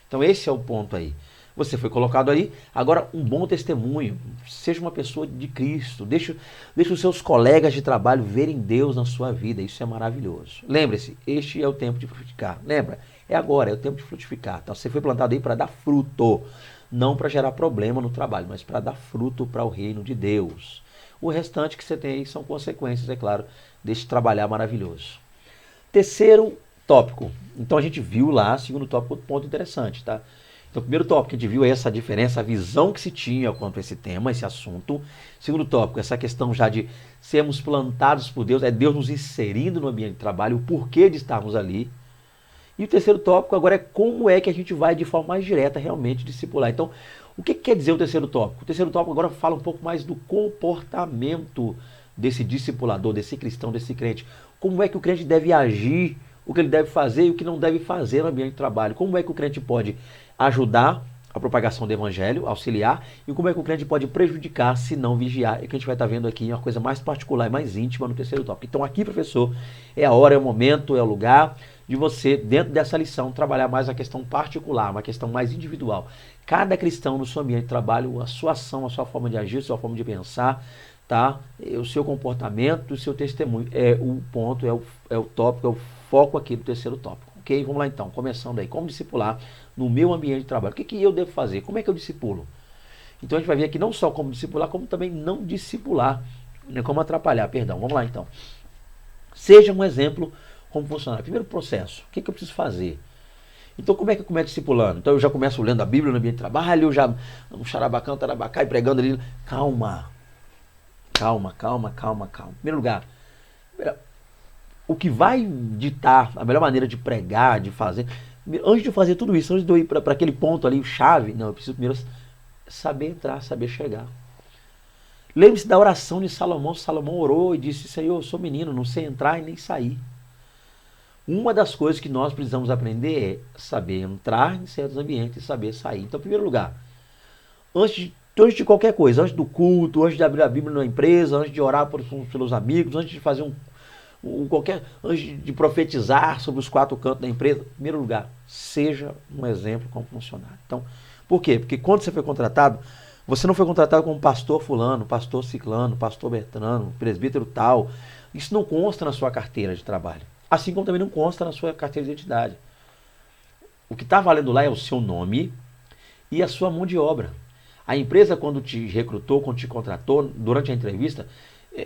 Então esse é o ponto aí. Você foi colocado aí, agora um bom testemunho, seja uma pessoa de Cristo, deixe os seus colegas de trabalho verem Deus na sua vida, isso é maravilhoso. Lembre-se, este é o tempo de frutificar, lembra? É agora, é o tempo de frutificar. Então você foi plantado aí para dar fruto, não para gerar problema no trabalho, mas para dar fruto para o reino de Deus. O restante que você tem aí são consequências, é claro, desse trabalhar maravilhoso. Terceiro tópico. Então a gente viu lá, segundo tópico, outro ponto interessante, tá? Então o primeiro tópico que a gente viu é essa diferença, a visão que se tinha quanto a esse tema, esse assunto. Segundo tópico, essa questão já de sermos plantados por Deus, é Deus nos inserindo no ambiente de trabalho, o porquê de estarmos ali. E o terceiro tópico agora é como é que a gente vai de forma mais direta realmente discipular. Então, o que quer dizer o terceiro tópico? O terceiro tópico agora fala um pouco mais do comportamento desse discipulador, desse cristão, desse crente. Como é que o crente deve agir, o que ele deve fazer e o que não deve fazer no ambiente de trabalho. Como é que o crente pode ajudar a propagação do evangelho, auxiliar, e como é que o crente pode prejudicar se não vigiar. É que a gente vai estar vendo aqui uma coisa mais particular e mais íntima no terceiro tópico. Então aqui, professor, é a hora, é o momento, é o lugar de você, dentro dessa lição, trabalhar mais a questão particular, uma questão mais individual. Cada cristão no seu ambiente de trabalho, a sua ação, a sua forma de agir, a sua forma de pensar, tá? O seu comportamento, o seu testemunho. É o ponto, é o tópico, é o foco aqui do terceiro tópico. Ok? Vamos lá então, começando aí. Como discipular no meu ambiente de trabalho? O que eu devo fazer? Como é que eu discipulo? Então a gente vai ver aqui não só como discipular, como também não discipular, né? Como atrapalhar, perdão. Vamos lá então. Seja um exemplo como funcionário. Primeiro processo, o que eu preciso fazer? Então como é que eu começo discipulando? Então eu já começo lendo a Bíblia no ambiente de trabalho, já um xarabacão, tarabacá e pregando ali. Calma. Em primeiro lugar, o que vai ditar a melhor maneira de pregar, de fazer, antes de fazer tudo isso, antes de eu ir para aquele ponto ali, chave, não, eu preciso primeiro saber entrar, saber chegar. Lembre-se da oração de Salomão. Salomão orou e disse: Senhor, eu sou menino, não sei entrar e nem sair. Uma das coisas que nós precisamos aprender é saber entrar em certos ambientes e saber sair. Então, em primeiro lugar, antes de qualquer coisa, antes do culto, antes de abrir a Bíblia na empresa, antes de orar pelos amigos, antes de fazer antes de profetizar sobre os quatro cantos da empresa, em primeiro lugar, seja um exemplo como funcionário. Então, Por quê? Porque quando você foi contratado, você não foi contratado como pastor fulano, pastor ciclano, pastor bertrano, presbítero tal. Isso não consta na sua carteira de trabalho. Assim como também não consta na sua carteira de identidade. O que está valendo lá é o seu nome e a sua mão de obra. A empresa, quando te recrutou, quando te contratou, durante a entrevista,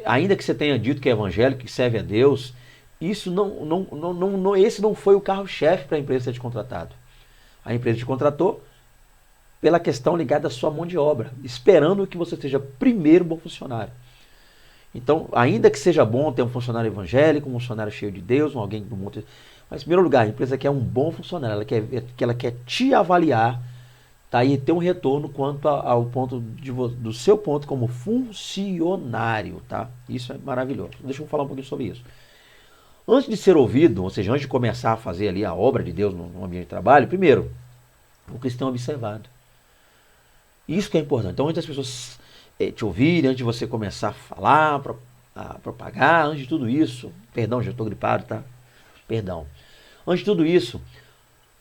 ainda que você tenha dito que é evangélico, que serve a Deus, isso esse não foi o carro-chefe para a empresa ter te contratado. A empresa te contratou pela questão ligada à sua mão de obra, esperando que você seja primeiro bom funcionário. Então, ainda que seja bom ter um funcionário evangélico, um funcionário cheio de Deus, alguém do mundo, mas em primeiro lugar, a empresa quer um bom funcionário, ela quer te avaliar, tá? E ter um retorno quanto ao ponto do seu ponto como funcionário, tá? Isso é maravilhoso. Deixa eu falar um pouquinho sobre isso. Antes de ser ouvido, ou seja, antes de começar a fazer ali a obra de Deus no ambiente de trabalho, primeiro, o cristão é observado. Isso que é importante. Então, antes das pessoas te ouvirem, antes de você começar a falar, a propagar, antes de tudo isso, perdão, já estou gripado, tá? Perdão. Antes de tudo isso,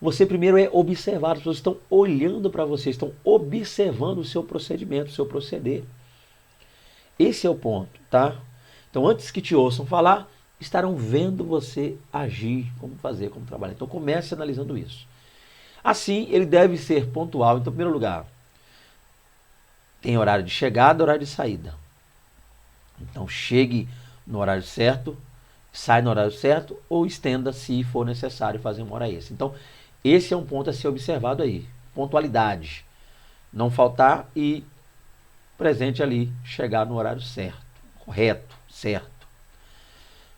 você primeiro é observado. As pessoas estão olhando para você, estão observando o seu procedimento, o seu proceder. Esse é o ponto, tá? Então, antes que te ouçam falar, estarão vendo você agir, como fazer, como trabalhar. Então, comece analisando isso. Assim, ele deve ser pontual. Então, em primeiro lugar, tem horário de chegada, horário de saída. Então, chegue no horário certo, sai no horário certo, ou estenda se for necessário fazer uma hora extra. Então, esse é um ponto a ser observado aí. Pontualidade. Não faltar e presente ali, chegar no horário certo, correto, certo.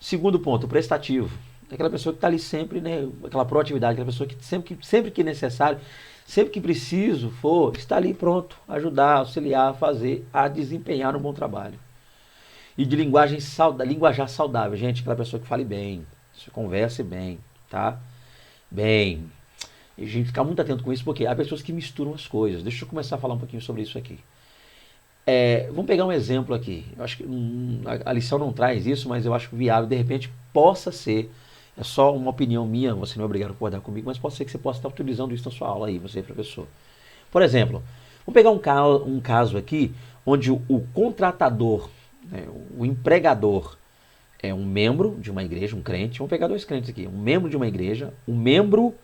Segundo ponto, prestativo. Aquela pessoa que está ali sempre, né, aquela proatividade, aquela pessoa que sempre que necessário, sempre que preciso for, está ali pronto, ajudar, auxiliar, fazer, a desempenhar um bom trabalho. E de linguajar saudável, gente, aquela pessoa que fale bem, que converse bem, tá? Bem. E a gente fica muito atento com isso, porque há pessoas que misturam as coisas. Deixa eu começar a falar um pouquinho sobre isso aqui. Vamos pegar um exemplo aqui. Eu acho que a lição não traz isso, mas eu acho viável, de repente, possa ser. É só uma opinião minha, você não é obrigado a concordar comigo, mas pode ser que você possa estar utilizando isso na sua aula aí, você, professor. Por exemplo, vamos pegar um caso aqui, onde o contratador, né, o empregador, é um membro de uma igreja, um crente. Vamos pegar dois crentes aqui. Um membro de uma igreja, um membro,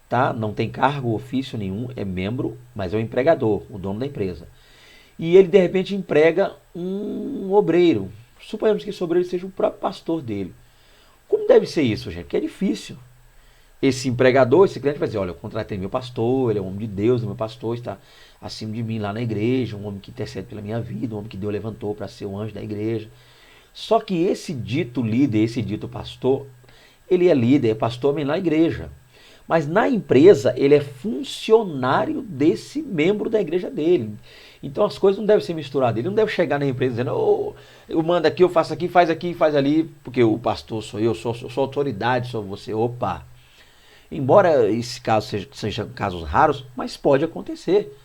tá? Não tem cargo, ofício nenhum, é membro, mas é o empregador, o dono da empresa. E ele, de repente, emprega um obreiro. Suponhamos que esse obreiro seja o próprio pastor dele. Como deve ser isso, gente? Porque é difícil. Esse empregador, esse cliente vai dizer, olha, eu contratei meu pastor, ele é um homem de Deus, meu pastor está acima de mim lá na igreja, um homem que intercede pela minha vida, um homem que Deus levantou para ser um anjo da igreja. Só que esse dito líder, esse dito pastor, ele é líder, é pastor também na igreja. Mas na empresa, ele é funcionário desse membro da igreja dele. Então as coisas não devem ser misturadas. Ele não deve chegar na empresa dizendo, oh, eu mando aqui, eu faço aqui, faz ali, porque o pastor sou eu, sou autoridade sobre você. Opa! Embora esse caso sejam casos raros, mas pode acontecer.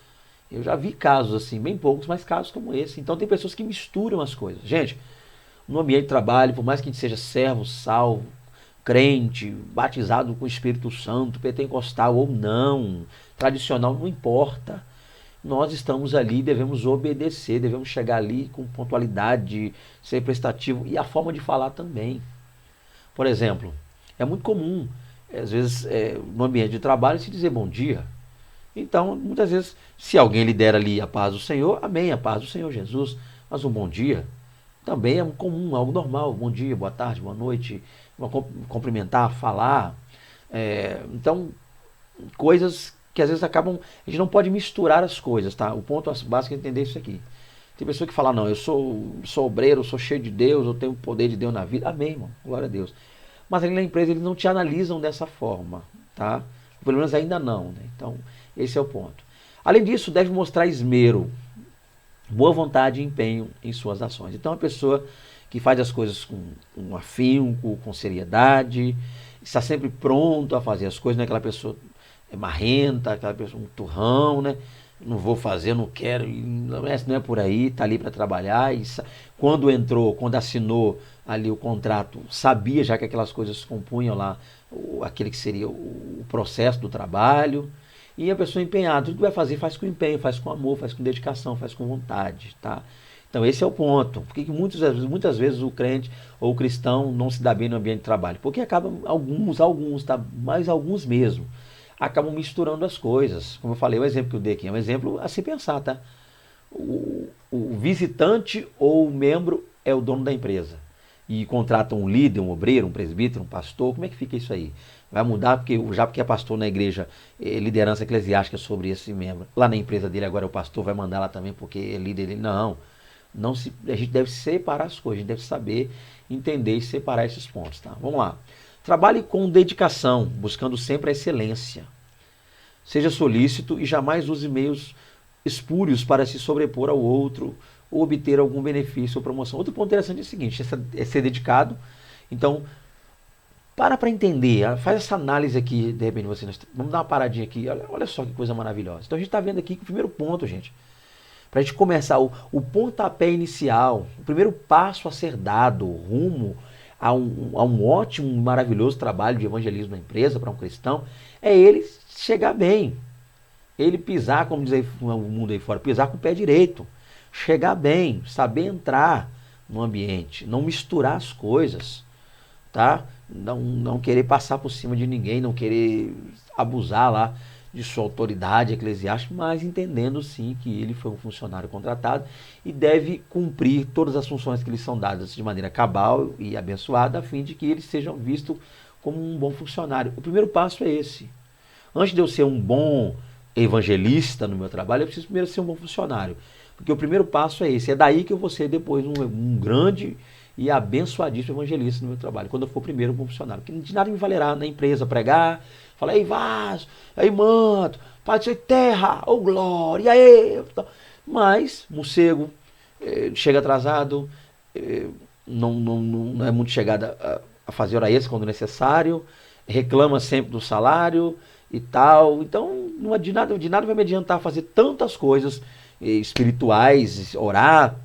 Eu já vi casos assim, bem poucos, mas casos como esse. Então tem pessoas que misturam as coisas. Gente, no ambiente de trabalho, por mais que a gente seja servo, salvo, crente, batizado com o Espírito Santo, pentecostal ou não, tradicional, não importa. Nós estamos ali, devemos obedecer, devemos chegar ali com pontualidade, ser prestativo e a forma de falar também. Por exemplo, é muito comum, às vezes, no ambiente de trabalho, se dizer bom dia. Então, muitas vezes, se alguém lidera ali a paz do Senhor, amém, a paz do Senhor Jesus, mas um bom dia também é comum, algo normal. Bom dia, boa tarde, boa noite, cumprimentar, falar. Então, coisas que às vezes acabam. A gente não pode misturar as coisas, tá? O ponto básico é entender isso aqui. Tem pessoa que fala, não, eu sou obreiro, eu sou cheio de Deus, eu tenho o poder de Deus na vida. Amém, irmão, glória a Deus. Mas ali na empresa eles não te analisam dessa forma, tá? Pelo menos ainda não, né? Então, esse é o ponto. Além disso, deve mostrar esmero, boa vontade e empenho em suas ações. Então, a pessoa que faz as coisas com afinco, com seriedade, está sempre pronto a fazer as coisas, não é aquela pessoa marrenta, aquela pessoa um turrão, né? Não vou fazer, não quero, não é por aí, está ali para trabalhar. E quando assinou ali o contrato, sabia já que aquelas coisas compunham lá aquele que seria o processo do trabalho. E a pessoa empenhada, tudo que vai fazer, faz com empenho, faz com amor, faz com dedicação, faz com vontade, tá? Então esse é o ponto. Por que muitas vezes o crente ou o cristão não se dá bem no ambiente de trabalho? Porque acaba alguns, tá? Mas alguns mesmo, acabam misturando as coisas. Como eu falei, o exemplo que eu dei aqui é um exemplo a se pensar, tá? O visitante ou o membro é o dono da empresa e contrata um líder, um obreiro, um presbítero, um pastor, como é que fica isso aí? Vai mudar porque é pastor na igreja, liderança eclesiástica sobre esse membro. Lá na empresa dele agora o pastor vai mandar lá também porque é líder dele. Não a gente deve separar as coisas, a gente deve saber entender e separar esses pontos, tá? Vamos lá. Trabalhe com dedicação, buscando sempre a excelência. Seja solícito e jamais use meios espúrios para se sobrepor ao outro ou obter algum benefício ou promoção. Outro ponto interessante é o seguinte, é ser dedicado. Então, para entender, faz essa análise aqui, de repente vamos dar uma paradinha aqui, olha só que coisa maravilhosa. Então a gente está vendo aqui que o primeiro ponto, gente, para a gente começar, o pontapé inicial, o primeiro passo a ser dado rumo a um ótimo, maravilhoso trabalho de evangelismo na empresa para um cristão, é ele chegar bem. Ele pisar, como diz o mundo aí fora, pisar com o pé direito. Chegar bem, saber entrar no ambiente, não misturar as coisas, tá? Não querer passar por cima de ninguém, não querer abusar lá de sua autoridade eclesiástica, mas entendendo sim que ele foi um funcionário contratado e deve cumprir todas as funções que lhe são dadas de maneira cabal e abençoada, a fim de que ele seja visto como um bom funcionário. O primeiro passo é esse. Antes de eu ser um bom evangelista no meu trabalho, eu preciso primeiro ser um bom funcionário. Porque o primeiro passo é esse. É daí que eu vou ser depois um grande e abençoadíssimo evangelista no meu trabalho. Quando eu for primeiro um bom funcionário. Porque de nada me valerá na empresa pregar, falar, ei vaso, aí manto, pai de terra, ô glória, aí. Mas, morcego, chega atrasado, não é muito chegado a fazer hora extra quando necessário, reclama sempre do salário e tal. Então, de nada vai me adiantar fazer tantas coisas espirituais, orar,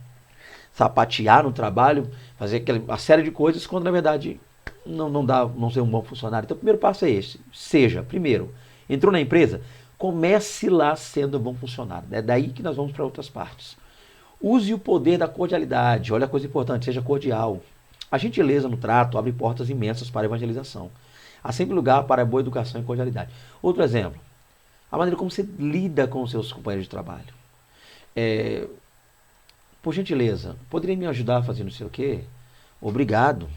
sapatear no trabalho, fazer uma série de coisas, quando na verdade não ser um bom funcionário. Então o primeiro passo é esse. Primeiro, entrou na empresa, comece lá sendo um bom funcionário. É daí que nós vamos para outras partes. Use o poder da cordialidade. Olha a coisa importante, seja cordial. A gentileza no trato abre portas imensas para a evangelização. Há sempre lugar para a boa educação e cordialidade. Outro exemplo, a maneira como você lida com os seus companheiros de trabalho. Por gentileza, poderia me ajudar a fazer não sei o quê? Obrigado.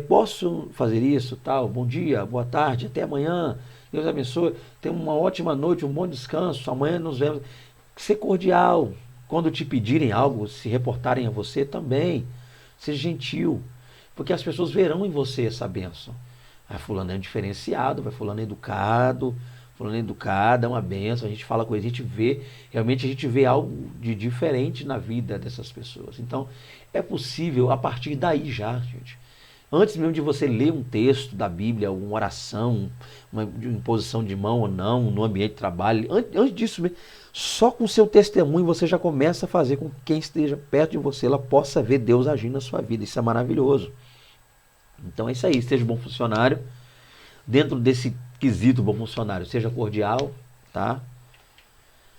Posso fazer isso? Tal? Bom dia, boa tarde, até amanhã. Deus abençoe. Tenha uma ótima noite, um bom descanso. Amanhã nos vemos. Ser cordial. Quando te pedirem algo, se reportarem a você também. Seja gentil. Porque as pessoas verão em você essa bênção. Fulano é um diferenciado, fulano é educado. Fulano é educado, é uma bênção, a gente fala com ele, realmente a gente vê algo de diferente na vida dessas pessoas. Então, é possível a partir daí já, gente. Antes mesmo de você ler um texto da Bíblia, uma oração, uma imposição de mão ou não, no ambiente de trabalho, antes disso mesmo, só com o seu testemunho você já começa a fazer com que quem esteja perto de você, ela possa ver Deus agindo na sua vida. Isso é maravilhoso. Então é isso aí, seja um bom funcionário. Dentro desse quesito bom funcionário, seja cordial, tá?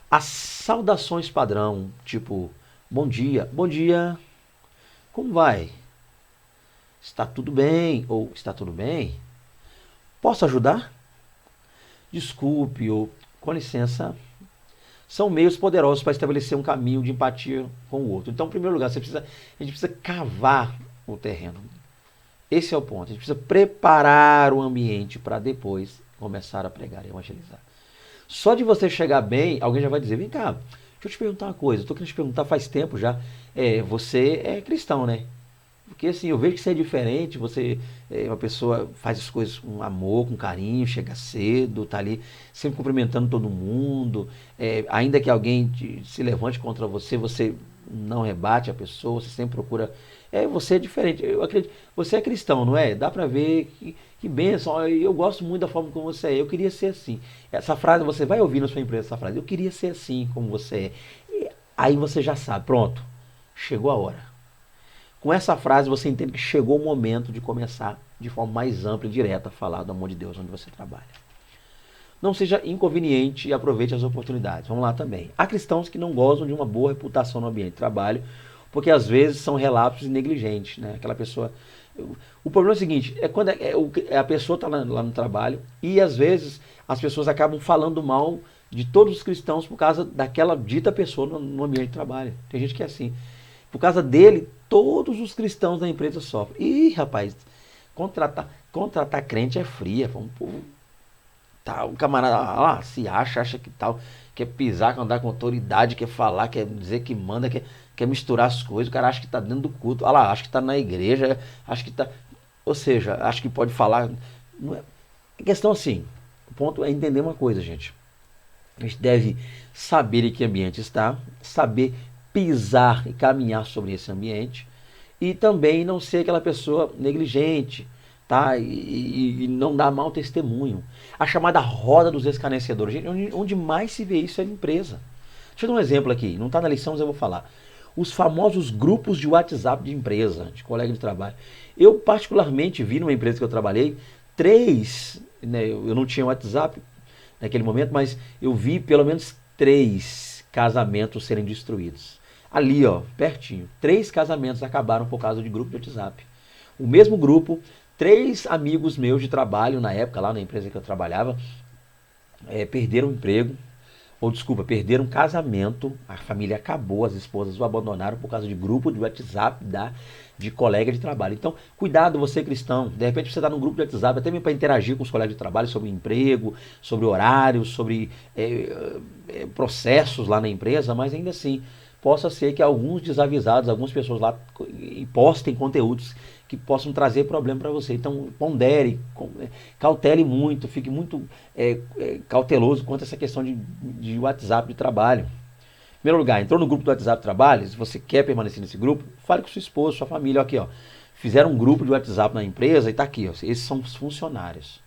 As saudações padrão, tipo, bom dia, como vai? Está tudo bem? Ou está tudo bem? Posso ajudar? Desculpe, ou com licença. São meios poderosos para estabelecer um caminho de empatia com o outro. Então, em primeiro lugar, a gente precisa cavar o terreno. Esse é o ponto. A gente precisa preparar o ambiente para depois começar a pregar e evangelizar. Só de você chegar bem, alguém já vai dizer, vem cá, deixa eu te perguntar uma coisa. Estou querendo te perguntar faz tempo já. Você é cristão, né? Porque assim, eu vejo que você é diferente, você é uma pessoa, faz as coisas com amor, com carinho, chega cedo, tá ali sempre cumprimentando todo mundo. Ainda que alguém se levante contra você, você não rebate a pessoa, você sempre procura. Você é diferente. Eu acredito. Você é cristão, não é? Dá pra ver que bênção. Eu gosto muito da forma como você é. Eu queria ser assim. Essa frase, você vai ouvir na sua empresa essa frase. Eu queria ser assim como você é. Aí você já sabe. Pronto. Chegou a hora. Com essa frase você entende que chegou o momento de começar de forma mais ampla e direta a falar do amor de Deus onde você trabalha. não seja inconveniente e aproveite as oportunidades. Vamos lá também. Há cristãos que não gozam de uma boa reputação no ambiente de trabalho, porque às vezes são relapsos negligentes, né? Aquela pessoa... O problema é o seguinte, é quando a pessoa está lá no trabalho e às vezes as pessoas acabam falando mal de todos os cristãos por causa daquela dita pessoa no ambiente de trabalho. Tem gente que é assim. Por causa dele, todos os cristãos da empresa sofrem. Ih, rapaz, contratar crente é fria. Vamos por... Tá, o camarada lá se acha que tal, quer pisar, quer andar com autoridade, quer falar, quer dizer que manda, quer misturar as coisas. O cara acha que está dentro do culto. Olha lá, acha que está na igreja, acha que está... Ou seja, acha que pode falar... Não é... A questão assim, o ponto é entender uma coisa, gente. A gente deve saber em que ambiente está, saber pisar e caminhar sobre esse ambiente e também não ser aquela pessoa negligente, tá? E não dar mau testemunho. A chamada roda dos escarnecedores. Gente, onde mais se vê isso é na empresa. Deixa eu dar um exemplo aqui, não está na lição, mas eu vou falar. Os famosos grupos de WhatsApp de empresa, de colega de trabalho. Eu particularmente vi numa empresa que eu trabalhei, 3, né, eu não tinha WhatsApp naquele momento, mas eu vi pelo menos 3 casamentos serem destruídos. Ali, ó, pertinho, 3 casamentos acabaram por causa de grupo de WhatsApp. O mesmo grupo, 3 amigos meus de trabalho na época, lá na empresa que eu trabalhava, perderam o emprego, ou desculpa, perderam um casamento, a família acabou, as esposas o abandonaram por causa de grupo de WhatsApp de colega de trabalho. Então, cuidado você cristão, de repente você está num grupo de WhatsApp, até mesmo para interagir com os colegas de trabalho sobre emprego, sobre horários, sobre processos lá na empresa, mas ainda assim, possa ser que alguns desavisados, algumas pessoas lá postem conteúdos que possam trazer problema para você. Então, pondere, cautele muito, fique muito cauteloso quanto a essa questão de WhatsApp de trabalho. Em primeiro lugar, entrou no grupo do WhatsApp de trabalho, se você quer permanecer nesse grupo, fale com sua esposa, sua família. Aqui, ó, fizeram um grupo de WhatsApp na empresa e está aqui, ó, esses são os funcionários.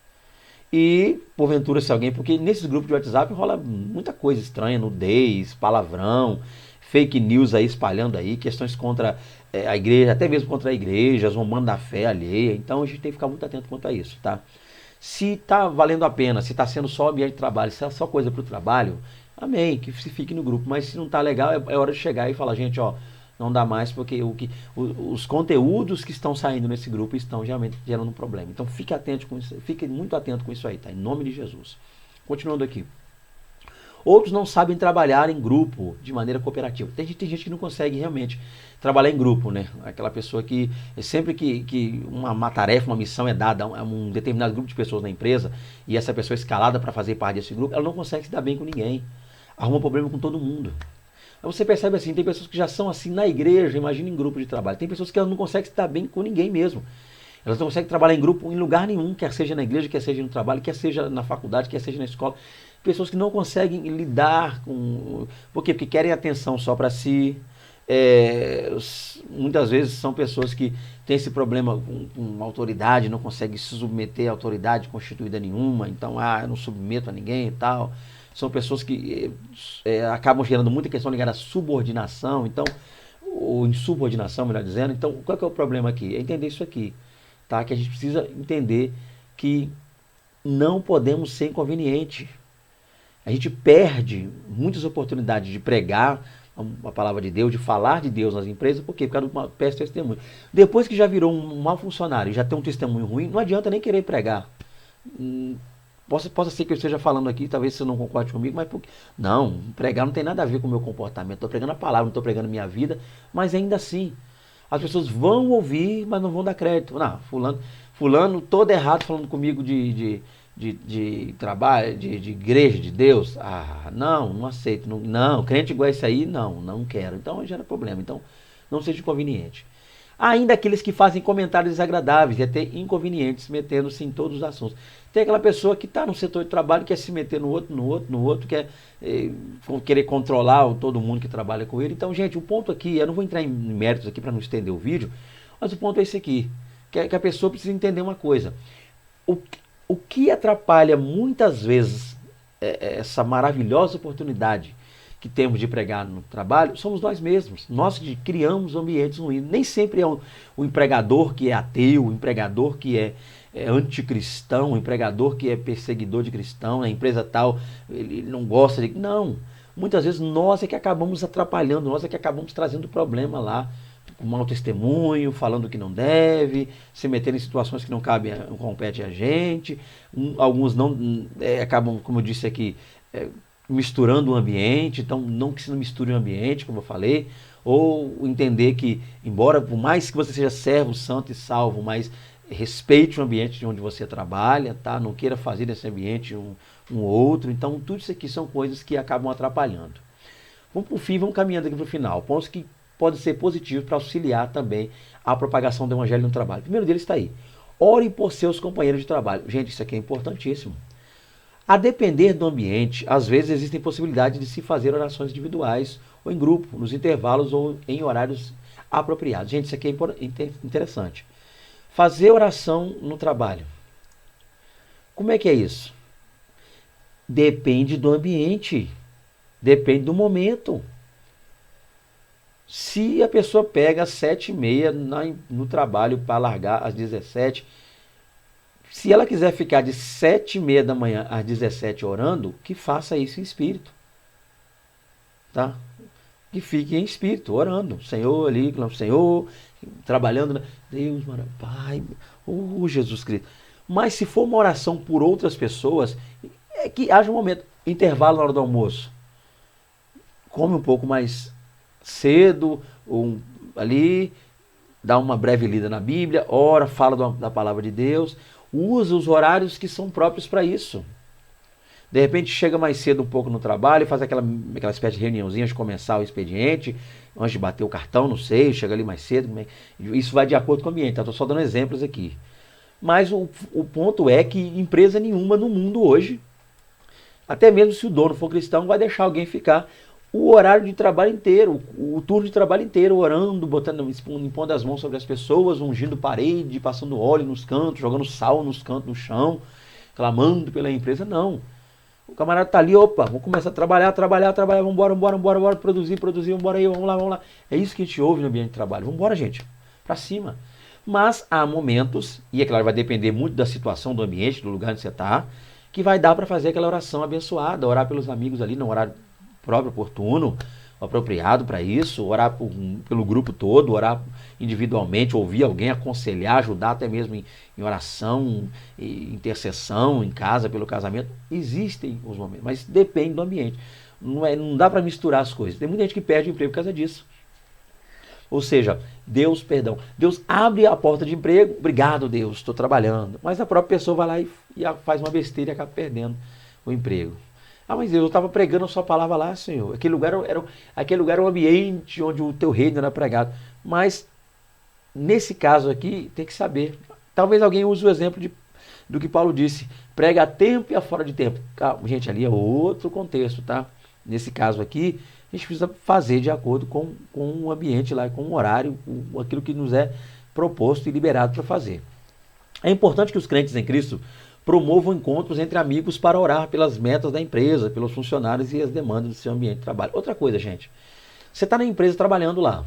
E, porventura, se alguém... Porque nesses grupos de WhatsApp rola muita coisa estranha, nudez, palavrão, fake news aí espalhando aí, questões contra a igreja, até mesmo contra a igreja, zombando da fé alheia. Então a gente tem que ficar muito atento quanto a isso, tá? Se tá valendo a pena, se tá sendo só ambiente de trabalho, se é só coisa pro trabalho, amém, que se fique no grupo. Mas se não tá legal, é hora de chegar e falar, gente, ó, não dá mais porque os conteúdos que estão saindo nesse grupo estão gerando um problema. Então fique atento com isso, fique muito atento com isso aí, tá? Em nome de Jesus. Continuando aqui. Outros não sabem trabalhar em grupo de maneira cooperativa. Tem gente que não consegue realmente trabalhar em grupo, né? Aquela pessoa que sempre que uma tarefa, uma missão é dada a um determinado grupo de pessoas na empresa e essa pessoa é escalada para fazer parte desse grupo, ela não consegue se dar bem com ninguém. Arruma problema com todo mundo. Aí você percebe assim, tem pessoas que já são assim na igreja, imagina em grupo de trabalho. Tem pessoas que elas não conseguem se dar bem com ninguém mesmo. Elas não conseguem trabalhar em grupo em lugar nenhum, quer seja na igreja, quer seja no trabalho, quer seja na faculdade, quer seja na escola. Pessoas que não conseguem lidar com... Por quê? Porque querem atenção só para si. Muitas vezes são pessoas que têm esse problema com autoridade, não conseguem se submeter a autoridade constituída nenhuma. Então, eu não submeto a ninguém e tal. São pessoas que acabam gerando muita questão ligada à subordinação, então, ou insubordinação, melhor dizendo. Então, qual que é o problema aqui? É entender isso aqui, tá? Que a gente precisa entender que não podemos ser inconveniente. A gente perde muitas oportunidades de pregar a palavra de Deus, de falar de Deus nas empresas, por quê? Por causa de uma péssima testemunho. Depois que já virou um mau funcionário e já tem um testemunho ruim, não adianta nem querer pregar. Possa ser que eu esteja falando aqui, talvez você não concorde comigo, mas não, pregar não tem nada a ver com o meu comportamento. Estou pregando a palavra, não estou pregando a minha vida, mas ainda assim, as pessoas vão ouvir, mas não vão dar crédito. Não, fulano todo errado falando comigo de trabalho, de igreja, de Deus. Não aceito. Não, crente igual esse aí, não quero. Então gera problema. Então não seja inconveniente. Ainda aqueles que fazem comentários desagradáveis e até inconvenientes, metendo-se em todos os assuntos. Tem aquela pessoa que está no setor de trabalho, quer se meter no outro, quer querer controlar todo mundo que trabalha com ele. Então, gente, o ponto aqui, eu não vou entrar em méritos aqui para não estender o vídeo, mas o ponto é esse aqui, que a pessoa precisa entender uma coisa. O que atrapalha muitas vezes essa maravilhosa oportunidade que temos de pregar no trabalho somos nós mesmos. Nós que criamos ambientes ruins. Nem sempre é o empregador que é ateu, o empregador que é anticristão, o empregador que é perseguidor de cristão, a empresa tal, ele não gosta de... Não. Muitas vezes nós é que acabamos atrapalhando, nós é que acabamos trazendo problema lá, com mau testemunho, falando que não deve, se metendo em situações que não cabem, não compete a gente. Alguns não acabam, como eu disse aqui, misturando o ambiente, então não que se não misture o ambiente, como eu falei, ou entender que, embora, por mais que você seja servo, santo e salvo, mas respeite o ambiente de onde você trabalha, tá? Não queira fazer desse ambiente um outro. Então, tudo isso aqui são coisas que acabam atrapalhando. Vamos para o fim, vamos caminhando aqui para o final. Pontos que podem ser positivos para auxiliar também a propagação do evangelho no trabalho. O primeiro deles está aí. Ore por seus companheiros de trabalho. Gente, isso aqui é importantíssimo. A depender do ambiente, às vezes existem possibilidades de se fazer orações individuais ou em grupo, nos intervalos ou em horários apropriados. Gente, isso aqui é interessante. Fazer oração no trabalho. Como é que é isso? Depende do ambiente. Depende do momento. Se a pessoa pega às 7h30 no trabalho para largar às 17h, se ela quiser ficar de 7h30 da manhã às 17h orando, que faça isso em espírito. Tá? Que fique em espírito, orando. Senhor ali, Senhor, trabalhando. Né? Deus, Pai, Jesus Cristo. Mas se for uma oração por outras pessoas, é que haja um momento, intervalo na hora do almoço. Come um pouco mais cedo, ali, dá uma breve lida na Bíblia, ora, fala da palavra de Deus, usa os horários que são próprios para isso. De repente chega mais cedo um pouco no trabalho, faz aquela espécie de reuniãozinha de começar o expediente, antes de bater o cartão, não sei, chega ali mais cedo. Isso vai de acordo com o ambiente, estou só dando exemplos aqui. Mas o ponto é que empresa nenhuma no mundo hoje, até mesmo se o dono for cristão, vai deixar alguém ficar o horário de trabalho inteiro, o turno de trabalho inteiro, orando, impondo as mãos sobre as pessoas, ungindo parede, passando óleo nos cantos, jogando sal nos cantos, no chão, clamando pela empresa. Não. O camarada está ali, opa, vamos começar a trabalhar, vamos embora, produzir, vamos embora aí, vamos lá. É isso que a gente ouve no ambiente de trabalho. Vamos embora, gente, para cima. Mas há momentos, e é claro, vai depender muito da situação, do ambiente, do lugar onde você está, que vai dar para fazer aquela oração abençoada, orar pelos amigos ali, no horário próprio, oportuno, apropriado para isso, orar pelo grupo todo, orar individualmente, ouvir alguém, aconselhar, ajudar até mesmo em oração, em intercessão, em casa, pelo casamento. Existem os momentos, mas depende do ambiente. Não dá para misturar as coisas. Tem muita gente que perde o emprego por causa disso. Ou seja, Deus abre a porta de emprego, obrigado Deus, estou trabalhando. Mas a própria pessoa vai lá e faz uma besteira e acaba perdendo o emprego. Ah, mas Deus, eu estava pregando a sua palavra lá, Senhor. Aquele lugar era um ambiente onde o teu reino era pregado. Mas, nesse caso aqui, tem que saber. Talvez alguém use o exemplo do que Paulo disse. Prega a tempo e a fora de tempo. Gente, ali é outro contexto, tá? Nesse caso aqui, a gente precisa fazer de acordo com o ambiente lá, com o horário, com aquilo que nos é proposto e liberado para fazer. É importante que os crentes em Cristo promovam encontros entre amigos para orar pelas metas da empresa, pelos funcionários e as demandas do seu ambiente de trabalho. Outra coisa, gente, você está na empresa trabalhando lá.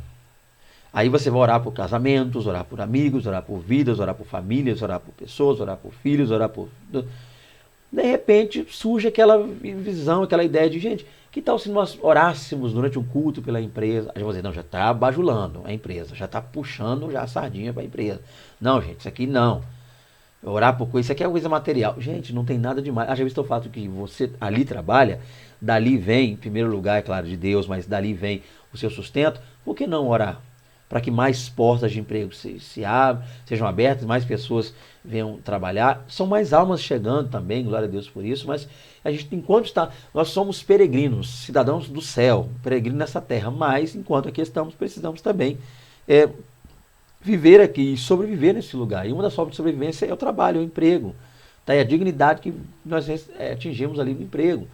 Aí você vai orar por casamentos, orar por amigos, orar por vidas, orar por famílias, orar por pessoas, orar por filhos, orar por... De repente surge aquela visão, aquela ideia de, gente, que tal se nós orássemos durante um culto pela empresa? Aí você, não, já está bajulando a empresa, já está puxando já a sardinha para a empresa. Não, gente, isso aqui não. Orar por coisa, isso aqui é coisa material. Gente, não tem nada demais. Já visto o fato que você ali trabalha, dali vem, em primeiro lugar, é claro, de Deus, mas dali vem o seu sustento. Por que não orar? Para que mais portas de emprego se abram, sejam abertas, mais pessoas venham trabalhar. São mais almas chegando também, glória a Deus por isso, mas a gente, enquanto está, nós somos peregrinos, cidadãos do céu, peregrinos nessa terra, mas enquanto aqui estamos, precisamos também viver aqui e sobreviver nesse lugar. E uma das formas de sobrevivência é o trabalho, é o emprego. Tá? É a dignidade que nós atingimos ali no emprego.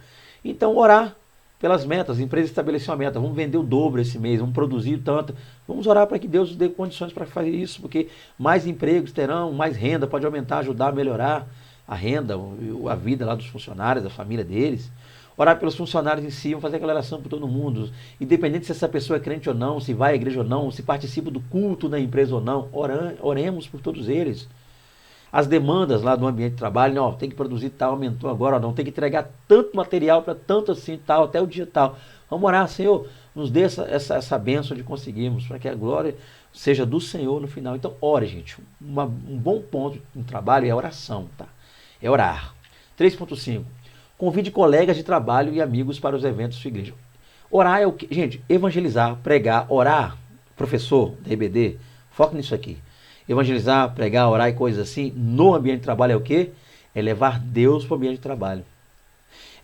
Então, orar pelas metas. A empresa estabeleceu uma meta. Vamos vender o dobro esse mês, vamos produzir tanto. Vamos orar para que Deus nos dê condições para fazer isso, porque mais empregos terão, mais renda, pode aumentar, ajudar a melhorar a renda, a vida lá dos funcionários, da família deles. Orar pelos funcionários em si, vamos fazer aquela oração por todo mundo. Independente se essa pessoa é crente ou não, se vai à igreja ou não, se participa do culto na empresa ou não, oremos por todos eles. As demandas lá do ambiente de trabalho, não, tem que produzir tal, aumentou agora, não, tem que entregar tanto material para tanto assim, tal, até o dia tal. Vamos orar, Senhor, nos dê essa bênção de conseguirmos, para que a glória seja do Senhor no final. Então, ore, gente. Um bom ponto no trabalho é a oração, tá? É orar. 3.5. Convide colegas de trabalho e amigos para os eventos da sua igreja. Orar é o que? Gente, evangelizar, pregar, orar, professor da EBD, foca nisso aqui. Evangelizar, pregar, orar e coisas assim, no ambiente de trabalho é o quê? É levar Deus para o ambiente de trabalho.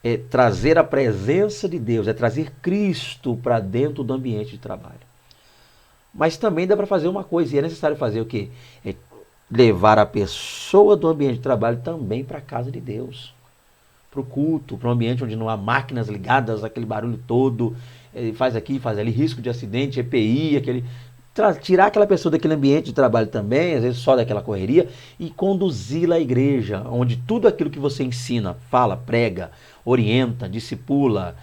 É trazer a presença de Deus, é trazer Cristo para dentro do ambiente de trabalho. Mas também dá para fazer uma coisa, e é necessário fazer o quê? É levar a pessoa do ambiente de trabalho também para a casa de Deus. Para o culto, para um ambiente onde não há máquinas ligadas, aquele barulho todo, faz aqui, faz ali, risco de acidente, EPI, tirar aquela pessoa daquele ambiente de trabalho também, às vezes só daquela correria, e conduzi-la à igreja, onde tudo aquilo que você ensina, fala, prega, orienta, discipula,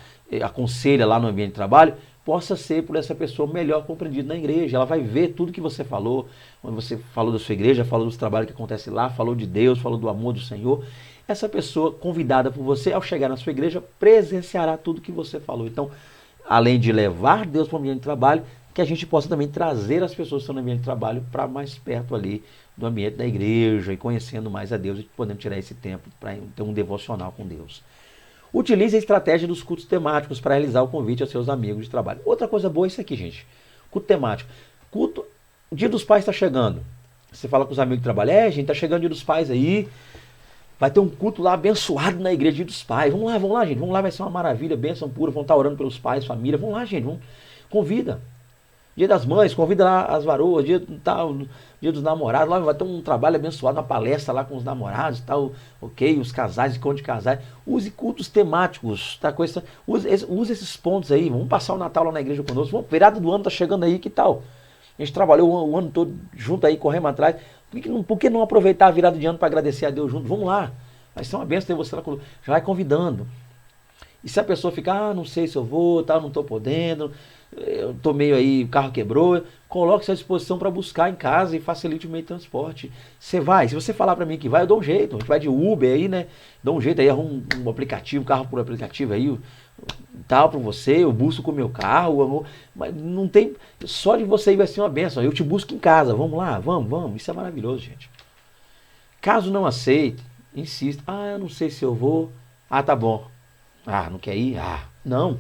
aconselha lá no ambiente de trabalho, possa ser por essa pessoa melhor compreendido na igreja. Ela vai ver tudo que você falou, quando você falou da sua igreja, falou dos trabalhos que acontecem lá, falou de Deus, falou do amor do Senhor. Essa pessoa convidada por você, ao chegar na sua igreja, presenciará tudo que você falou. Então, além de levar Deus para o ambiente de trabalho, que a gente possa também trazer as pessoas que estão no ambiente de trabalho para mais perto ali do ambiente da igreja e conhecendo mais a Deus e podendo tirar esse tempo para ter um devocional com Deus. Utilize a estratégia dos cultos temáticos para realizar o convite aos seus amigos de trabalho. Outra coisa boa é isso aqui, gente. Culto temático. Culto, o Dia dos Pais está chegando. Você fala com os amigos de trabalho, gente, está chegando o Dia dos Pais aí. Vai ter um culto lá abençoado na igreja, Dia dos Pais. Vamos lá, gente. Vamos lá, vai ser uma maravilha, bênção pura. Vão estar orando pelos pais, família. Vamos lá, gente. Convida. Dia das Mães, convida lá as varoas, dia dos namorados, lá vai ter um trabalho abençoado, uma palestra lá com os namorados, tal, ok, os casais, encontro de casais. Use cultos temáticos, tá? Use esses pontos aí, vamos passar o Natal lá na igreja conosco, virada do ano tá chegando aí, que tal? A gente trabalhou o ano todo junto aí, corremos atrás, por que não aproveitar a virada de ano para agradecer a Deus junto? Vamos lá, vai ser uma bênção ter você lá conosco, já vai convidando. E se a pessoa ficar, não sei se eu vou, tal, não estou podendo, eu tô meio aí, o carro quebrou, coloque-se à disposição para buscar em casa e facilite o meio de transporte. Você vai, se você falar para mim que vai, eu dou um jeito, a gente vai de Uber aí, né? Dou um jeito aí, arrumo um aplicativo, um carro por aplicativo aí, tal para você, eu busco com o meu carro, mas não tem, só de você aí vai ser uma benção, eu te busco em casa, vamos lá, vamos, isso é maravilhoso, gente. Caso não aceite, insista, eu não sei se eu vou, tá bom, não quer ir? Não.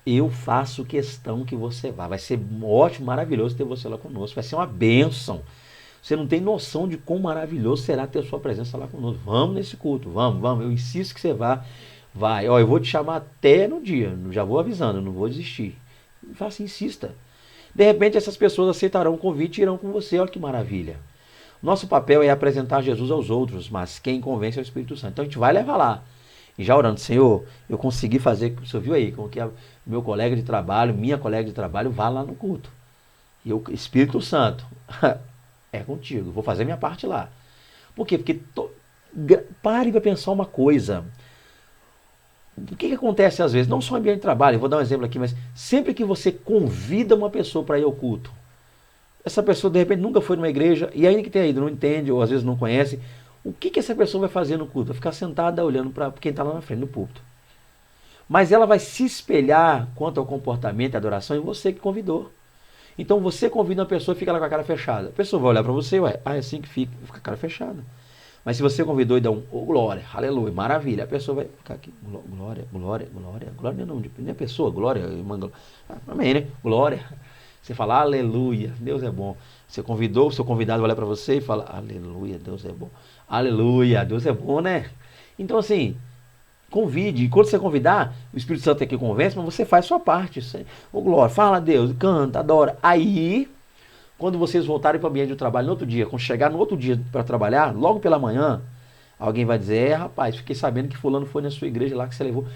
Eu faço questão que você vá. Vai ser ótimo, maravilhoso ter você lá conosco. Vai ser uma bênção. Você não tem noção de quão maravilhoso será ter sua presença lá conosco. Vamos nesse culto, vamos. Eu insisto que você vá. Vai. Eu vou te chamar até no dia. Já vou avisando, não vou desistir. Faça, insista. De repente essas pessoas aceitarão o convite e irão com você. Olha que maravilha. Nosso papel é apresentar Jesus aos outros, mas quem convence é o Espírito Santo. Então a gente vai levar lá. E já orando, Senhor, eu consegui fazer, o senhor viu aí, com que meu colega de trabalho, minha colega de trabalho, vá lá no culto. E o Espírito Santo, é contigo, vou fazer minha parte lá. Por quê? Porque pare para pensar uma coisa. O que acontece às vezes? Não só no ambiente de trabalho, eu vou dar um exemplo aqui, mas sempre que você convida uma pessoa para ir ao culto, essa pessoa de repente nunca foi numa igreja, e ainda que tenha ido, não entende, ou às vezes não conhece, o que essa pessoa vai fazer no culto? Vai ficar sentada olhando para quem está lá na frente, no púlpito. Mas ela vai se espelhar quanto ao comportamento e adoração em você que convidou. Então você convida uma pessoa e fica lá com a cara fechada. A pessoa vai olhar para você, é assim que fica com a cara fechada. Mas se você convidou e dá glória, aleluia, maravilha, a pessoa vai ficar aqui, glória não é pessoa, glória, amém, né? Glória. Você fala, aleluia, Deus é bom. Você convidou, o seu convidado vai olhar para você e fala, aleluia, Deus é bom. Aleluia, Deus é bom, né? Então assim, convide. E quando você convidar, o Espírito Santo é que convence, mas você faz sua parte. Glória, fala a Deus, canta, adora. Aí, quando vocês voltarem para o ambiente de trabalho no outro dia, quando chegar no outro dia para trabalhar, logo pela manhã, alguém vai dizer, rapaz, fiquei sabendo que fulano foi na sua igreja lá que você levou.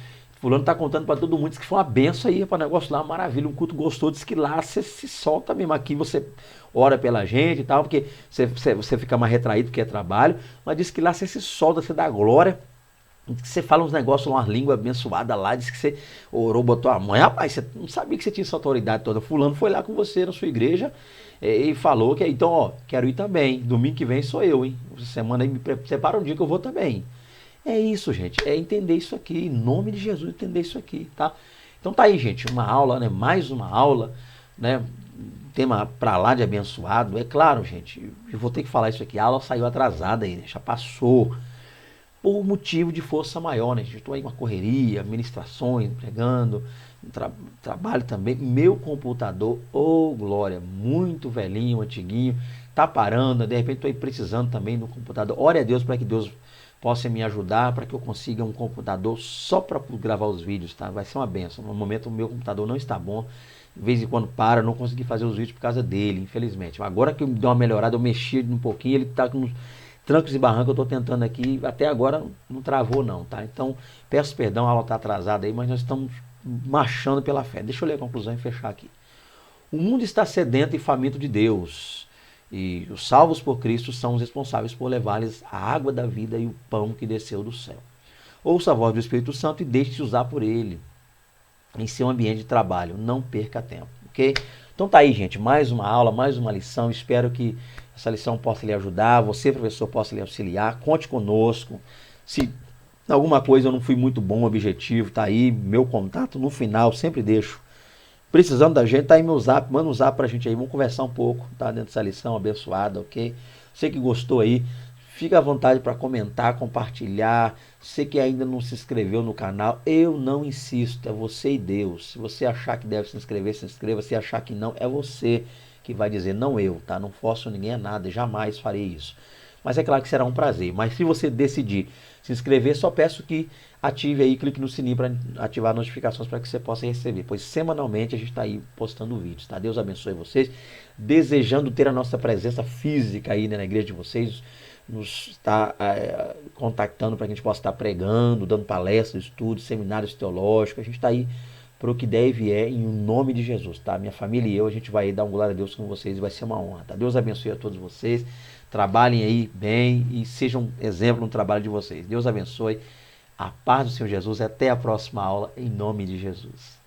Fulano está contando para todo mundo, diz que foi uma benção aí, para o negócio lá, maravilha, um culto gostoso, diz que lá você se solta mesmo, aqui você ora pela gente e tal, porque você fica mais retraído porque é trabalho, mas diz que lá você se solta, você dá glória, Você fala uns negócios, umas línguas abençoadas lá, diz que você orou, botou a mãe. Rapaz, você não sabia que você tinha essa autoridade toda. Fulano foi lá com você na sua igreja e falou que, então, ó, quero ir também. Domingo que vem sou eu, hein? Semana aí, separa um dia que eu vou também. É isso, gente. É entender isso aqui. Em nome de Jesus, entender isso aqui, tá? Então tá aí, gente. Uma aula, né? Mais uma aula, né? Tema pra lá de abençoado. É claro, gente. Eu vou ter que falar isso aqui. A aula saiu atrasada aí, né? Já passou por motivo de força maior, né? Estou aí com uma correria, ministrações, pregando, trabalho também. Meu computador, ô glória, muito velhinho, antiguinho, tá parando, de repente estou aí precisando também do computador. Ore a Deus para que Deus possa me ajudar, para que eu consiga um computador só para gravar os vídeos, tá? Vai ser uma benção. No momento o meu computador não está bom, de vez em quando para, não consegui fazer os vídeos por causa dele, infelizmente. Agora que eu me dei uma melhorada, eu mexi um pouquinho, ele está com trancos e barrancos, eu estou tentando aqui, até agora não travou não, tá? Então, peço perdão, a aula está atrasada aí, mas nós estamos marchando pela fé. Deixa eu ler a conclusão e fechar aqui. O mundo está sedento e faminto de Deus, e os salvos por Cristo são os responsáveis por levar-lhes a água da vida e o pão que desceu do céu. Ouça a voz do Espírito Santo e deixe-se usar por ele em seu ambiente de trabalho. Não perca tempo, ok? Então tá aí, gente, mais uma aula, mais uma lição. Espero que essa lição possa lhe ajudar, você, professor, possa lhe auxiliar. Conte conosco. Se alguma coisa eu não fui muito bom, objetivo, tá aí, meu contato no final, sempre deixo. Precisando da gente, tá aí meu zap, manda um zap pra gente aí, vamos conversar um pouco, tá? Dentro dessa lição abençoada, ok? Você que gostou aí, fica à vontade para comentar, compartilhar. Você que ainda não se inscreveu no canal, eu não insisto, é você e Deus. Se você achar que deve se inscrever, se inscreva. Se achar que não, é você que vai dizer, não eu, tá? Não forço ninguém a nada, jamais farei isso. Mas é claro que será um prazer. Mas se você decidir se inscrever, só peço que ative aí, clique no sininho para ativar notificações para que você possa receber. Pois semanalmente a gente está aí postando vídeos, tá? Deus abençoe vocês. Desejando ter a nossa presença física aí, né, na igreja de vocês, nos está contactando para que a gente possa estar pregando, dando palestras, estudos, seminários teológicos. A gente está aí para o que deve em nome de Jesus, tá? Minha família e eu, a gente vai dar um glória a Deus com vocês e vai ser uma honra, tá? Deus abençoe a todos vocês, trabalhem aí bem e sejam exemplo no trabalho de vocês. Deus abençoe, a paz do Senhor Jesus, até a próxima aula, em nome de Jesus.